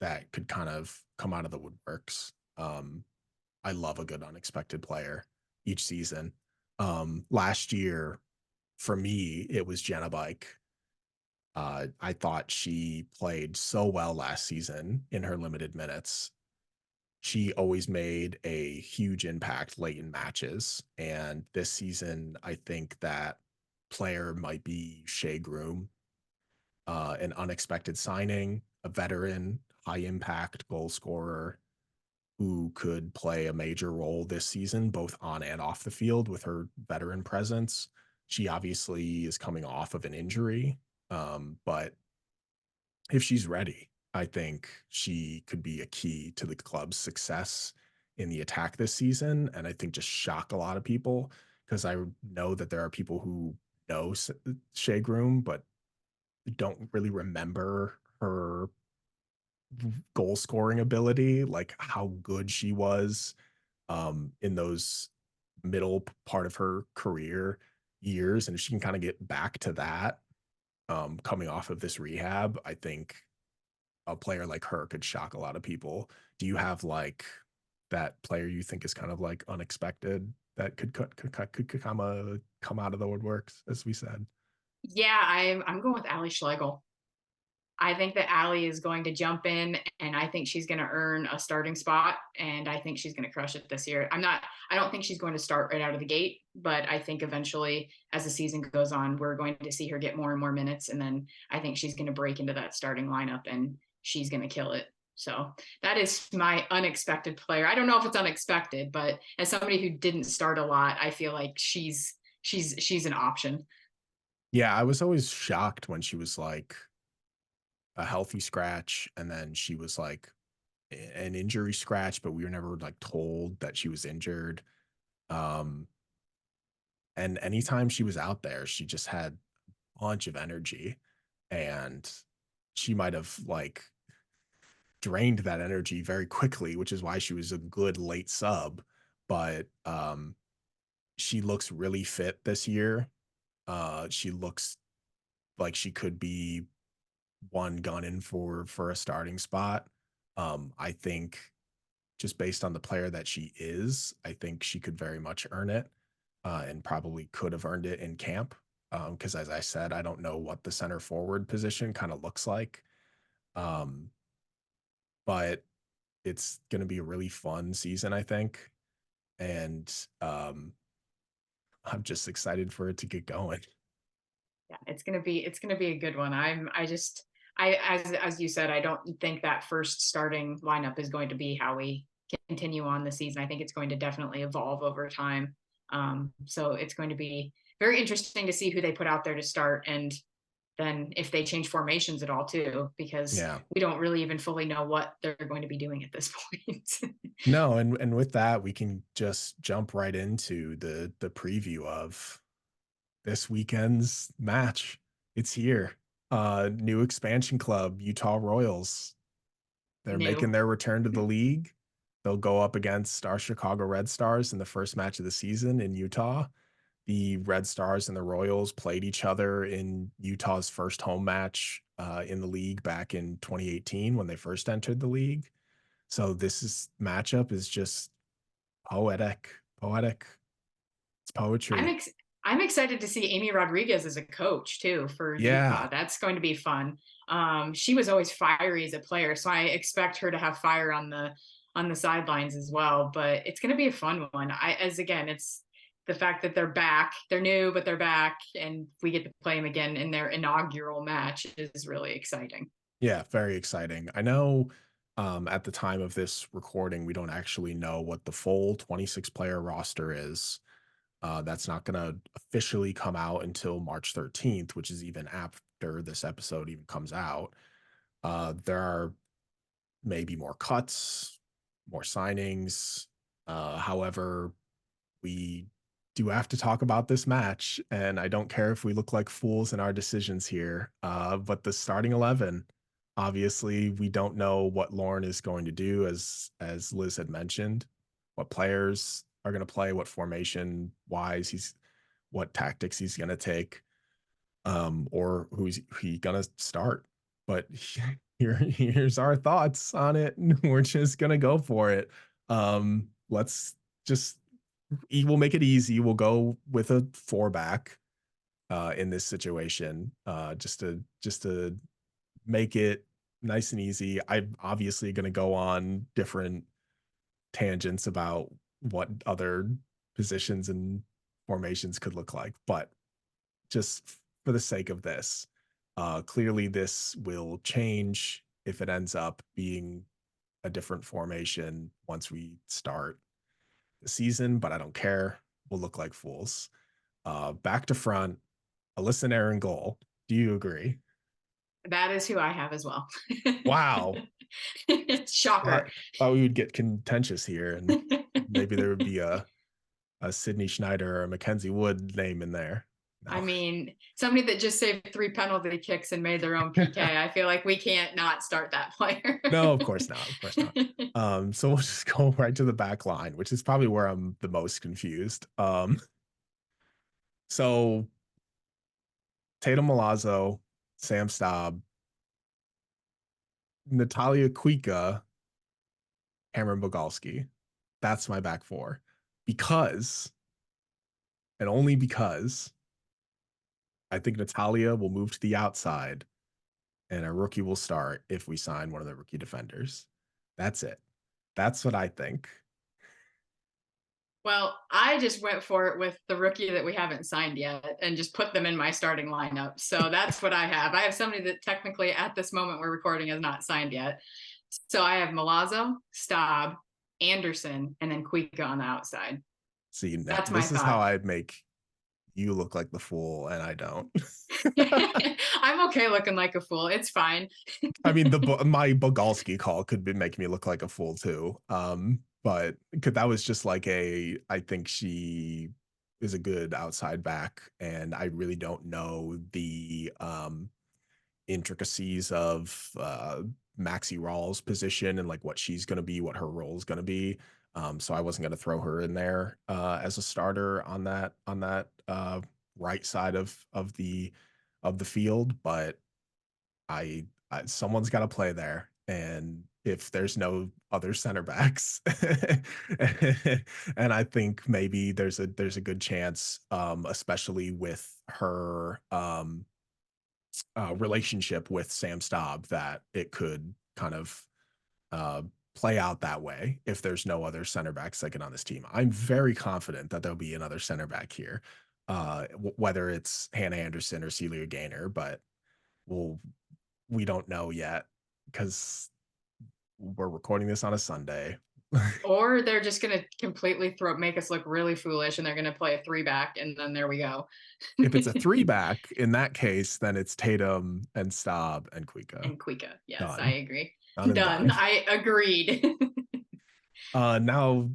S1: that could kind of come out of the woodworks. I love a good unexpected player each season. Last year, for me, it was Jenna Bike. I thought she played so well last season in her limited minutes. She always made a huge impact late in matches. And this season, I think that player might be Shea Groom, an unexpected signing, a veteran, high impact goal scorer who could play a major role this season, both on and off the field with her veteran presence. She obviously is coming off of an injury, but if she's ready, I think she could be a key to the club's success in the attack this season. And I think just shock a lot of people because I know that there are people who know Shea Groom, but don't really remember her goal scoring ability, like how good she was in those part of her career years. And if she can kind of get back to that coming off of this rehab, I think a player like her could shock a lot of people. Do you have like that player you think is kind of like unexpected that could come out of the woodworks, as we said?
S3: Yeah, I'm going with Ali Schlegel. I think that Allie is going to jump in and I think she's going to earn a starting spot and I think she's going to crush it this year. I don't think she's going to start right out of the gate, but I think eventually as the season goes on, we're going to see her get more and more minutes. And then I think she's going to break into that starting lineup and she's going to kill it. So that is my unexpected player. I don't know if it's unexpected, but as somebody who didn't start a lot, I feel like she's an option.
S1: Yeah, I was always shocked when she was like a healthy scratch and then she was like an injury scratch, but we were never like told that she was injured. Um, and anytime she was out there, she just had a bunch of energy and she might have like drained that energy very quickly, which is why she was a good late sub. But she looks really fit this year. She looks like she could be one gunning for a starting spot. I think just based on the player that she is, I think she could very much earn it, and probably could have earned it in camp. Because as I said, I don't know what the center forward position kind of looks like. Um, but it's going to be a really fun season, I think, and I'm just excited for it to get going.
S3: Yeah, it's gonna be a good one. As you said, I don't think that first starting lineup is going to be how we continue on the season. I think it's going to definitely evolve over time. So it's going to be very interesting to see who they put out there to start and then if they change formations at all too, because
S1: Yeah.
S3: we don't really even fully know what they're going to be doing at this point.
S1: No, and with that, we can just jump right into the preview of this weekend's match. It's here. New expansion club, Utah Royals. They're
S3: New.
S1: making their return to the league. They'll go up against our Chicago Red Stars in the first match of the season in Utah. The Red Stars and the Royals played each other in Utah's first home match in the league back in 2018 when they first entered the league. So matchup is just poetic, poetic. It's
S3: I'm
S1: poetry.
S3: ex- I'm excited to see Amy Rodriguez as a coach too for
S1: Yeah.
S3: Utah. That's going to be fun. She was always fiery as a player, so I expect her to have fire on the sidelines as well. But it's going to be a fun one. It's the fact that they're back. They're new, but they're back, and we get to play them again in their inaugural match is really exciting.
S1: Yeah, very exciting. I know at the time of this recording, we don't actually know what the full 26 player roster is. That's not going to officially come out until March 13th, which is even after this episode even comes out. There are maybe more cuts, more signings. However, we do have to talk about this match, and I don't care if we look like fools in our decisions here. But the starting 11, obviously, we don't know what Lauren is going to do, as Liz had mentioned, what players are going to play, what formation wise what tactics he's going to take, or who's he going to start. But here's our thoughts on it. We're just going to go for it. Let's just we'll make it easy. We'll go with a 4-back in this situation, just to make it nice and easy. I'm obviously going to go on different tangents about what other positions and formations could look like, but just for the sake of this, clearly this will change if it ends up being a different formation once we start the season, but I don't care. We'll look like fools. Back to front, Alyssa and Aaron goal. Do you agree?
S3: That is who I have as well.
S1: Wow.
S3: Shocker.
S1: Thought we would get contentious here, and maybe there would be a Sydney Schneider or a Mackenzie Wood name in there.
S3: I
S1: No.
S3: mean, somebody that just saved 3 penalty kicks and made their own PK. I feel like we can't not start that player.
S1: No, of course not. Of course not. So we'll just go right to the back line, which is probably where I'm the most confused. So Tatum Milazzo, Sam Staub, Natalia Kuika, Cameron Bogalski. That's my back four. Because, and only because, I think Natalia will move to the outside and a rookie will start if we sign one of the rookie defenders. That's it. That's what I think.
S3: Well, I just went for it with the rookie that we haven't signed yet and just put them in my starting lineup. So that's what I have. I have somebody that technically at this moment we're recording has not signed yet. So I have Milazzo, Staub, Anderson, and then Kuika on the outside.
S1: See,
S3: That's my
S1: this is how
S3: thought.
S1: I make you look like the fool, and I don't.
S3: I'm okay looking like a fool. It's fine.
S1: I mean, my Bogalski call could make me look like a fool too. But that was just like I think she is a good outside back, and I really don't know the intricacies of Maxi Rawls' position and like what she's going to be, what her role is going to be. So I wasn't going to throw her in there as a starter on that right side of the field, but someone's got to play there, and if there's no other center backs, and I think maybe there's a good chance, especially with her relationship with Sam Staub, that it could kind of play out that way if there's no other center back second on this team. I'm very confident that there'll be another center back here, whether it's Hannah Anderson or Celia Gaynor, but we'll we don't know yet because we're recording this on a Sunday.
S3: Or they're just going to completely make us look really foolish and they're going to play a 3-back and then there we go.
S1: If it's a 3-back, in that case, then it's Tatum and Staub and Kuika.
S3: And Kuika. Yes,
S1: Done.
S3: I agree.
S1: Done.
S3: Done. I agreed.
S1: Now,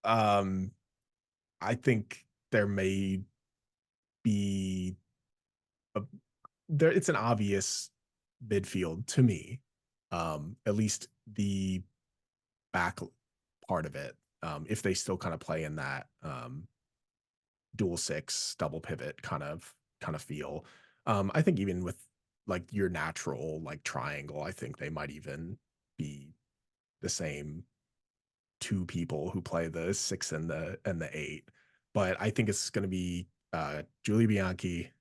S1: I think there may be it's an obvious midfield to me. At least the back part of it. If they still kind of play in that dual six double pivot kind of feel. I think even with like your natural like triangle, I think they might even be the same two people who play the 6 and the 8. But I think it's going to be Julie Bianchi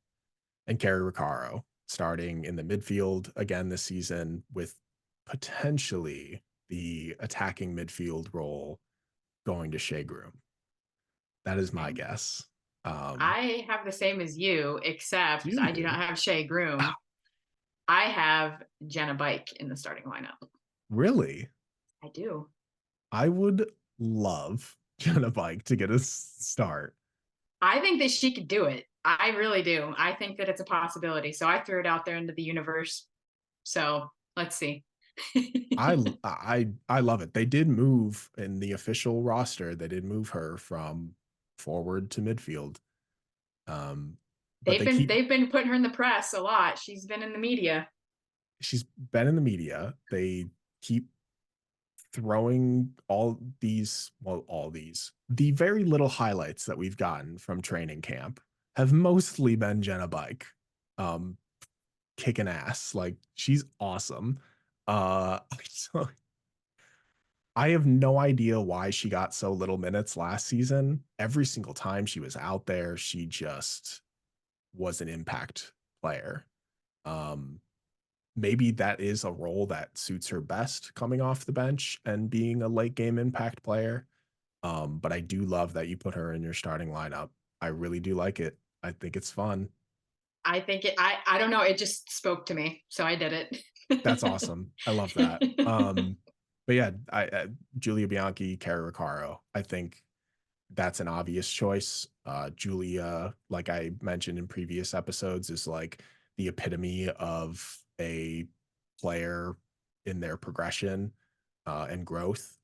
S1: and Carrie Riccaro starting in the midfield again this season, with potentially the attacking midfield role going to Shea Groom. That is my guess.
S3: I have the same as you, except I do not have Shea Groom. I have Jenna Bike in the starting lineup.
S1: Really?
S3: I do.
S1: I would love Jenna Bike to get a start.
S3: I think that she could do it. I really do. I think that it's a possibility. So I threw it out there into the universe. So let's see.
S1: I love it. They did move in the official roster. They did move her from forward to midfield. But
S3: they've
S1: they
S3: been
S1: keep
S3: they've been putting her in the press a lot. She's been in the media.
S1: she's been in the media. They keep throwing the very little highlights that we've gotten from training camp have mostly been Jenna Bike um kicking ass. Like, she's awesome. So I have no idea why she got so little minutes last season. Every single time she was out there, she just was an impact player. Um, Maybe that is a role that suits her best, coming off the bench and being a late game impact player. But I do love that you put her in your starting lineup. I really do like it. I think it's fun.
S3: I think I don't know, it just spoke to me. So I did
S1: That's
S3: it.
S1: awesome. I love that. But yeah, Julia Bianchi, Cara Recaro. I think that's an obvious choice. Julia, like I mentioned in previous episodes, is like the epitome of a player in their progression and growth.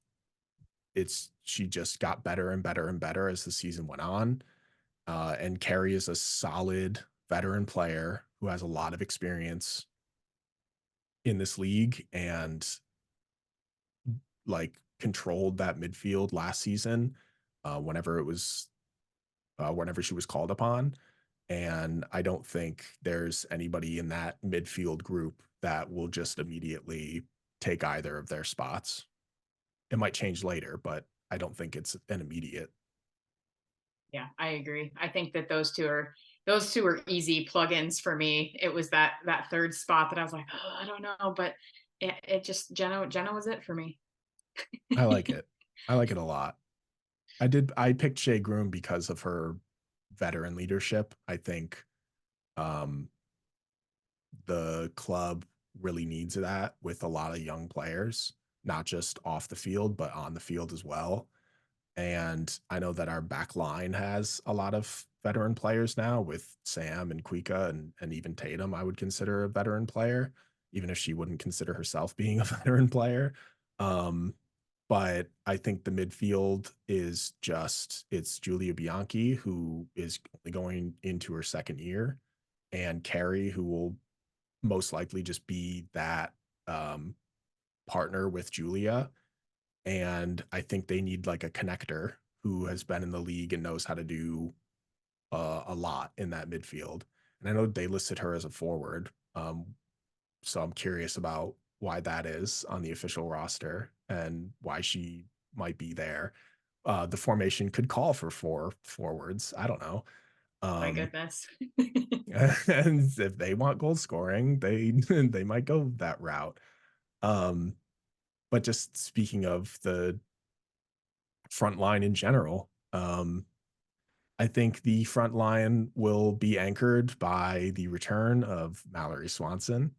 S1: She just got better and better and better as the season went on. And Carrie is a solid veteran player who has a lot of experience in this league and like controlled that midfield last season whenever it was whenever she was called upon. And I don't think there's anybody in that midfield group that will just immediately take either of their spots. It might change later, but I don't think it's an immediate.
S3: Yeah, I agree. I think that those two are easy plugins for me. It was that third spot that I was like, oh, I don't know, but it just Jenna was it for me.
S1: I like it. I like it a lot. I picked Shea Groom because of her veteran leadership. I think um, the club really needs that with a lot of young players, not just off the field, but on the field as well. And I know that our back line has a lot of veteran players now with Sam and Kuika and even Tatum. I would consider a veteran player, even if she wouldn't consider herself being a veteran player. Um, but I think the midfield is it's Julia Bianchi, who is only going into her second year, and Carrie, who will most likely just be that um, partner with Julia. And I think they need like a connector who has been in the league and knows how to do a lot in that midfield. And I know they listed her as a forward. So I'm curious about why that is on the official roster and why she might be there. The formation could call for four forwards. I don't know.
S3: My
S1: Um,
S3: goodness.
S1: and if they want goal scoring, they might go that route. Um, but just speaking of the front line in general, I think the front line will be anchored by the return of Mallory Swanson.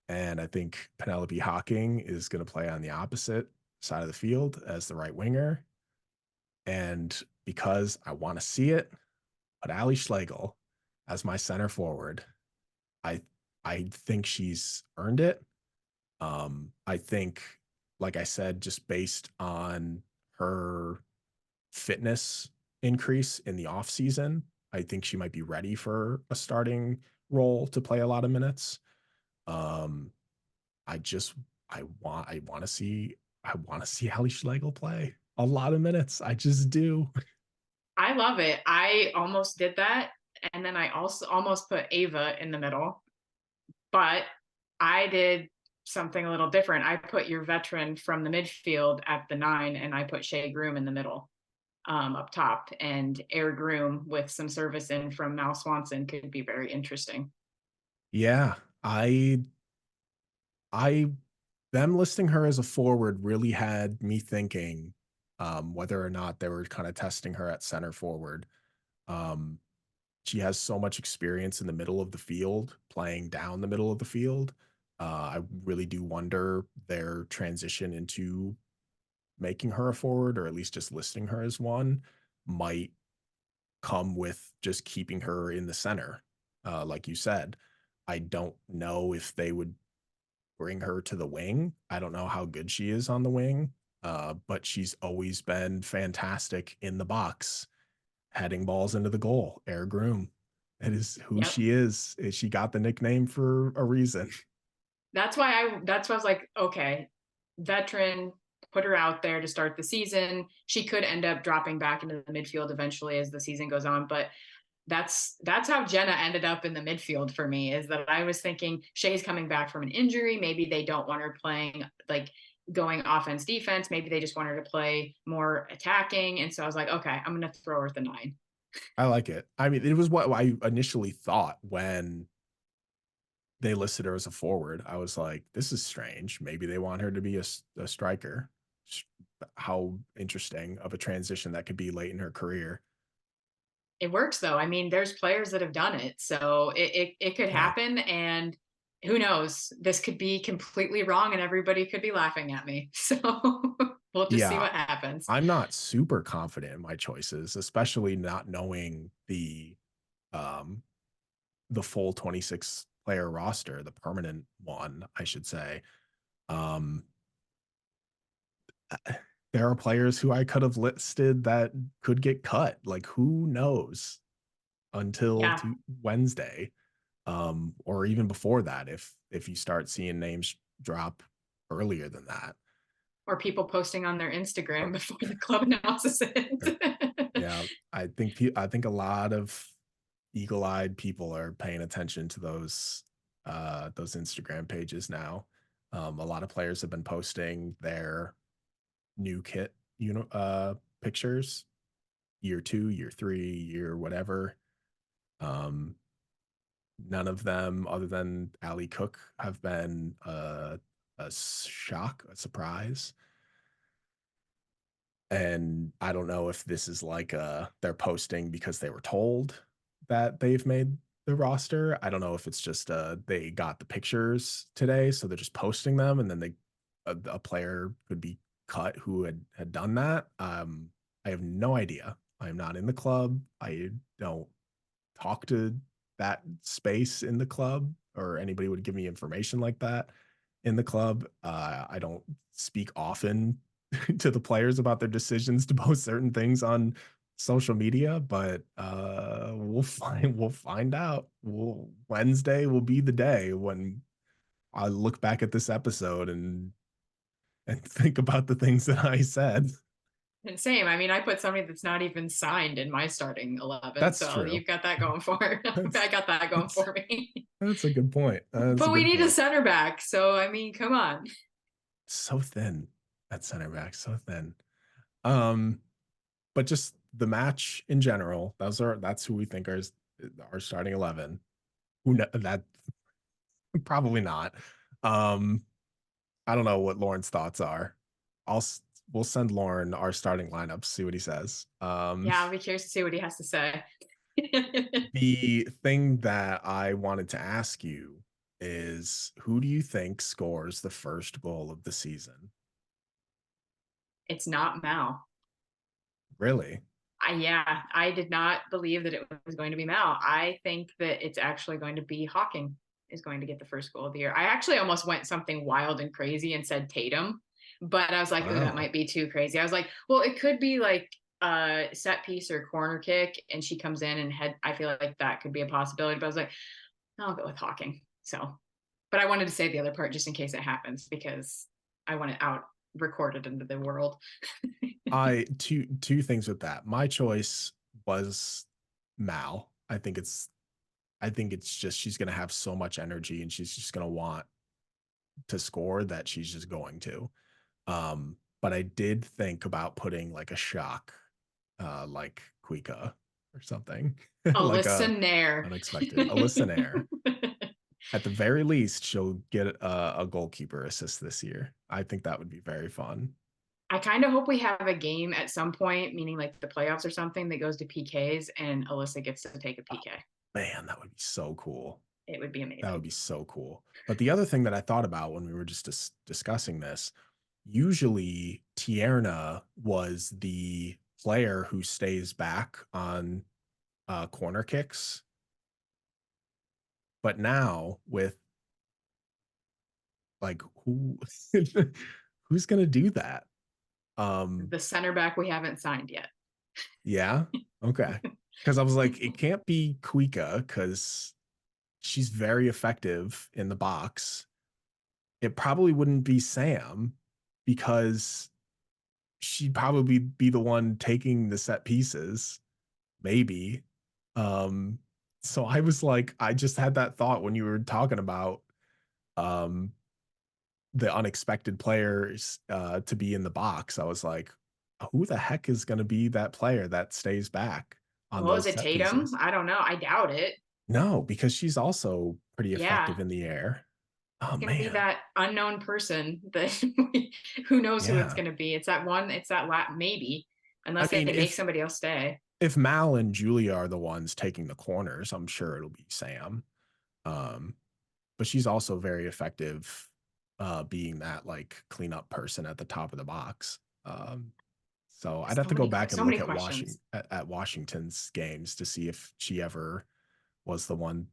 S1: And I think Penelope Hawking is going to play on the opposite side of the field as the right winger. And because I want to see it, put Ali Schlegel as my center forward. I I think she's earned it. I think, like I said, just based on her fitness increase in the off season, I think she might be ready for a starting role to play a lot of minutes. Um, I just I want to see Ali Schlegel play a lot of minutes. I just do.
S3: I love it. I almost did that. And then I also almost put Ava in the middle, but I did something a little different. I put your veteran from the midfield at the 9, and I put Shea Groom in the middle, up top. And Air Groom with some service in from Mal Swanson could be very interesting.
S1: Yeah, I them listing her as a forward really had me thinking whether or not they were kind of testing her at center forward. Um, She has so much experience in the middle of the field, playing down the middle of the field. I really do wonder their transition into making her a forward, or at least just listing her as one, might come with just keeping her in the center. Like you said, I don't know if they would bring her to the wing. I don't know how good she is on the wing, but she's always been fantastic in the box, heading balls into the goal. Air Groom. It is who
S3: Yep.
S1: she is. She got the nickname for a reason.
S3: That's why I was like, okay, veteran, put her out there to start the season. She could end up dropping back into the midfield eventually as the season goes on, but that's how Jenna ended up in the midfield for me, is that I was thinking Shay's coming back from an injury. Maybe they don't want her playing like going offense defense. Maybe they just want her to play more attacking. And so I was like, okay, I'm going to throw her at the 9.
S1: I like it. I mean, it was what I initially thought when they listed her as a forward. I was like, this is strange. Maybe they want her to be a striker. How interesting of a transition that could be late in her career.
S3: It works though. I mean, there's players that have done it. So it could
S1: Yeah.
S3: happen. And who knows? This could be completely wrong and everybody could be laughing at me. So we'll just see
S1: Yeah.
S3: what happens.
S1: I'm not super confident in my choices, especially not knowing um the full 26 player roster, the permanent one, I should say. Um there are players who I could have listed that could get cut. Like who knows until
S3: Yeah.
S1: Wednesday, or even before that if you start seeing names drop earlier than that.
S3: Or people posting on their Instagram before the club announces
S1: Or-
S3: it.
S1: yeah, I think a lot of eagle-eyed people are paying attention to those Instagram pages now. A lot of players have been posting their new kit, pictures, year 2, year 3, year whatever. Um, None of them, other than Ali Cook, have been a shock, a surprise. And I don't know if this is like they're posting because they were told that they've made the roster. I don't know if it's just they got the pictures today, so they're just posting them, and then a player could be cut who had done that. I have no idea. I am not in the club. I don't talk to that space in the club, or anybody would give me information like that in the club. I don't speak often to the players about their decisions to post certain things on social media, but we'll find out. Wednesday will be the day when I look back at this episode and think about the things that I said.
S3: And same. I mean, I put somebody that's not even signed in my starting 11.
S1: That's
S3: So
S1: true.
S3: you've got that going for
S1: That's
S3: I got that going
S1: that's
S3: for me.
S1: that's a good point. That's a
S3: But we
S1: good
S3: need a
S1: point.
S3: center back. So I mean, come on.
S1: So thin at center back, so thin. Um, but just the match in general, that's who we think are our starting 11. Who that probably not. Um, I don't know what Lauren's thoughts are. We'll send Lauren our starting lineup, see what he says.
S3: Yeah, I'll be curious to see what he has to say.
S1: The thing that I wanted to ask you is who do you think scores the first goal of the season?
S3: It's not Mal.
S1: Really?
S3: Yeah, I did not believe that it was going to be Mal. I think that it's actually going to be Hawking is going to get the first goal of the year. I actually almost went something wild and crazy and said Tatum, but I was like, oh, that
S1: Wow.
S3: might be too crazy. I was like, well, it could be like a set piece or corner kick, and she comes in and head. I feel like that could be a possibility, but I was like, I'll go with Hawking. So, but I wanted to say the other part just in case it happens because I want it out recorded into the world.
S1: I two things with that. My choice was Mal. I think it's just she's gonna have so much energy and she's just gonna want to score that she's just going to. But I did think about putting like a shock, like Kuika or something, like
S3: Alyssa
S1: a
S3: Naeher.
S1: unexpected Alyssa Naeher. At the very least, she'll get a goalkeeper assist this year. I think that would be very fun.
S3: I kind of hope we have a game at some point, meaning like the playoffs or something, that goes to PKs and Alyssa gets to take a PK.
S1: Man, that would be so cool.
S3: It would be
S1: That would
S3: amazing.
S1: be so cool. But the other thing that I thought about when we were just discussing this, usually Tierna was the player who stays back on corner kicks. But now with like who's gonna do that?
S3: The center back we haven't signed yet.
S1: Yeah. Okay. Because I was like, it can't be Kuika because she's very effective in the box. It probably wouldn't be Sam because she'd probably be the one taking the set pieces, maybe. So I was like, I just had that thought when you were talking about um the unexpected players to be in the box. I was like, who the heck is going to be that player that stays back on
S3: Well, is
S1: those
S3: it
S1: set
S3: Tatum?
S1: pieces?
S3: I don't know. I doubt it.
S1: No, because she's also pretty
S3: Yeah.
S1: effective in the air. Oh
S3: It's going to be
S1: man.
S3: that unknown person that who knows who it's
S1: Yeah.
S3: going to be. It's that one, it's that maybe,
S1: I
S3: unless they
S1: mean,
S3: make somebody else stay.
S1: if Mal and Julia are the ones taking the corners, I'm sure it'll be Sam. Um, but she's also very effective being that like cleanup person at the top of the box. So I'd have to go back and
S3: So
S1: look
S3: many
S1: at Washington
S3: questions.
S1: at Washington's games to see if she ever was the one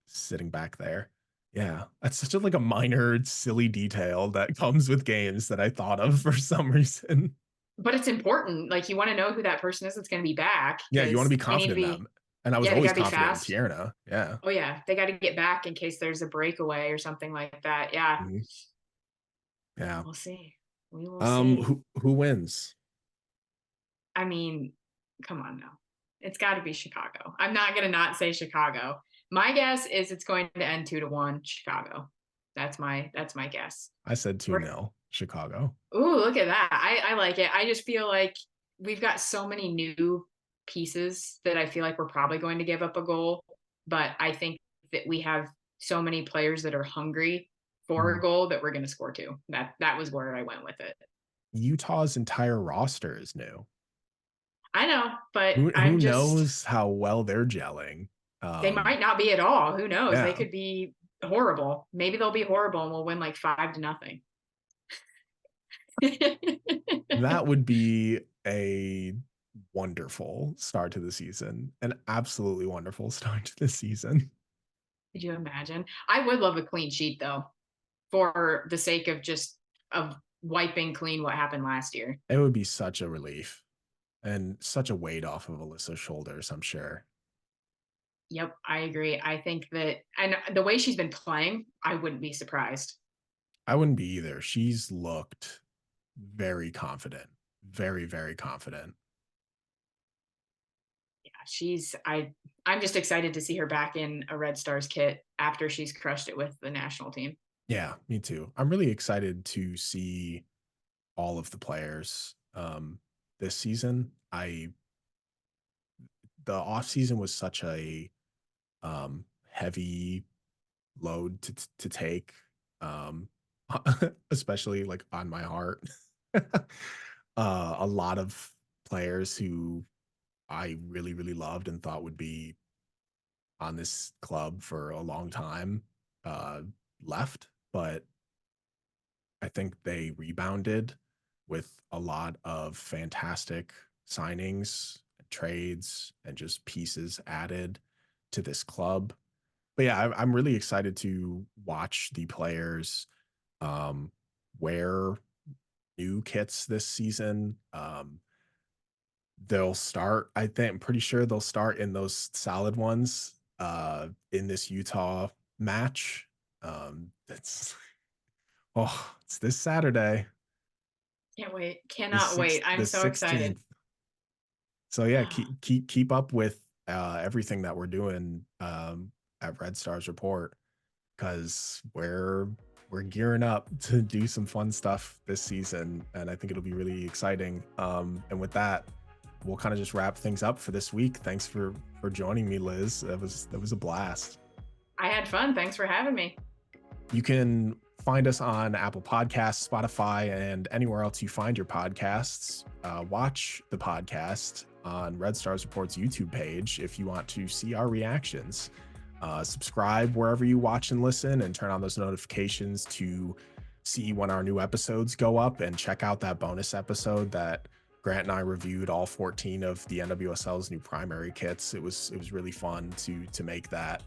S1: sitting back there. Yeah, that's such a like a minor silly detail that comes with games that I thought of for some reason.
S3: But it's important. Like you want to know who that person is that's going to be back
S1: Yeah, you want to
S3: because
S1: be
S3: they need to
S1: confident in
S3: be,
S1: them. And I was
S3: yeah, they got
S1: always
S3: to be
S1: confident in
S3: fast.
S1: Tierna. Yeah.
S3: Oh yeah, they got to get back in case there's a breakaway or something like that. Yeah,
S1: Mhm. Yeah.
S3: we'll see. We will see.
S1: Who wins?
S3: I mean, come on now. It's got to be Chicago. I'm not going to not say Chicago. My guess is it's going to end 2-1 Chicago. That's my guess.
S1: I said 2-0 Chicago.
S3: Ooh, look at that. I like it. I just feel like we've got so many new pieces that I feel like we're probably going to give up a goal. But I think that we have so many players that are hungry for a
S1: Mhm.
S3: goal that we're going to score two. That was where I went with it.
S1: Utah's entire roster is new.
S3: I know, but
S1: Who
S3: I'm just
S1: knows how well they're gelling?
S3: they might not be at all. Who knows? They
S1: Yeah,
S3: could be horrible. Maybe they'll be horrible and we'll win like 5-0.
S1: that would be a wonderful start to the season. An absolutely wonderful start to the season.
S3: Could you imagine? I would love a clean sheet though, for the sake of just of wiping clean what happened last year.
S1: It would be such a relief and such a weight off of Alyssa's shoulders, I'm sure.
S3: Yep, I agree. I think that, and the way she's been playing, I wouldn't be surprised.
S1: I wouldn't be either. She's looked very confident, very, very confident.
S3: Yeah, I'm just excited to see her back in a Red Stars kit after she's crushed it with the national team.
S1: Yeah, me too. I'm really excited to see all of the players this season. The off season was such a heavy load to take, um, especially like on my heart. A lot of players who I really really loved and thought would be on this club for a long time uh, left, but I think they rebounded with a lot of fantastic signings, trades, and just pieces added to this club. But yeah, I'm really excited to watch the players wear new kits this season. They'll start, I think, I'm pretty sure they'll start in those solid ones in this Utah match. That's it's this Saturday.
S3: Can't wait. Cannot
S1: The
S3: wait. I'm
S1: the
S3: so excited.
S1: 16th. So yeah, keep up with everything that we're doing at Red Stars Report because we're gearing up to do some fun stuff this season, and I think it'll be really exciting. And with that, we'll kind of just wrap things up for this week. Thanks for joining me, Liz. That was a blast.
S3: I had fun. Thanks for having me.
S1: You can find us on Apple Podcasts, Spotify, and anywhere else you find your podcasts. Watch the podcast on Red Stars Report's YouTube page if you want to see our reactions. Subscribe wherever you watch and listen, and turn on those notifications to see when our new episodes go up, and check out that bonus episode that Grant and I reviewed all 14 of the NWSL's new primary kits. It was really fun to make that.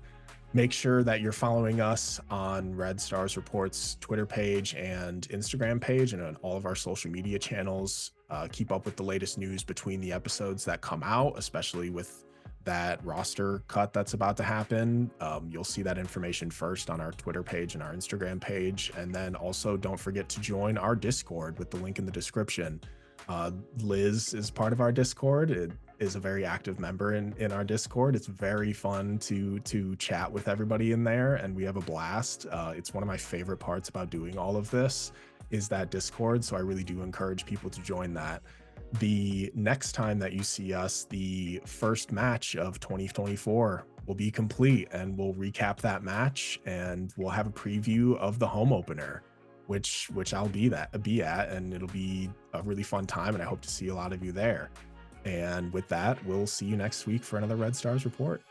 S1: Make sure that you're following us on Red Stars Report's Twitter page and Instagram page, and on all of our social media channels. Keep up with the latest news between the episodes that come out, especially with that roster cut that's about to happen. You'll see that information first on our Twitter page and our Instagram page. And then also don't forget to join our Discord with the link in the description. Liz is part of our Discord. It is a very active member in our Discord. It's very fun to chat with everybody in there, and we have a blast. It's one of my favorite parts about doing all of this is that Discord. So I really do encourage people to join that. The next time that you see us, the first match of 2024 will be complete, and we'll recap that match, and we'll have a preview of the home opener, which I'll be at, and it'll be a really fun time, and I hope to see a lot of you there. And with that, we'll see you next week for another Red Stars report.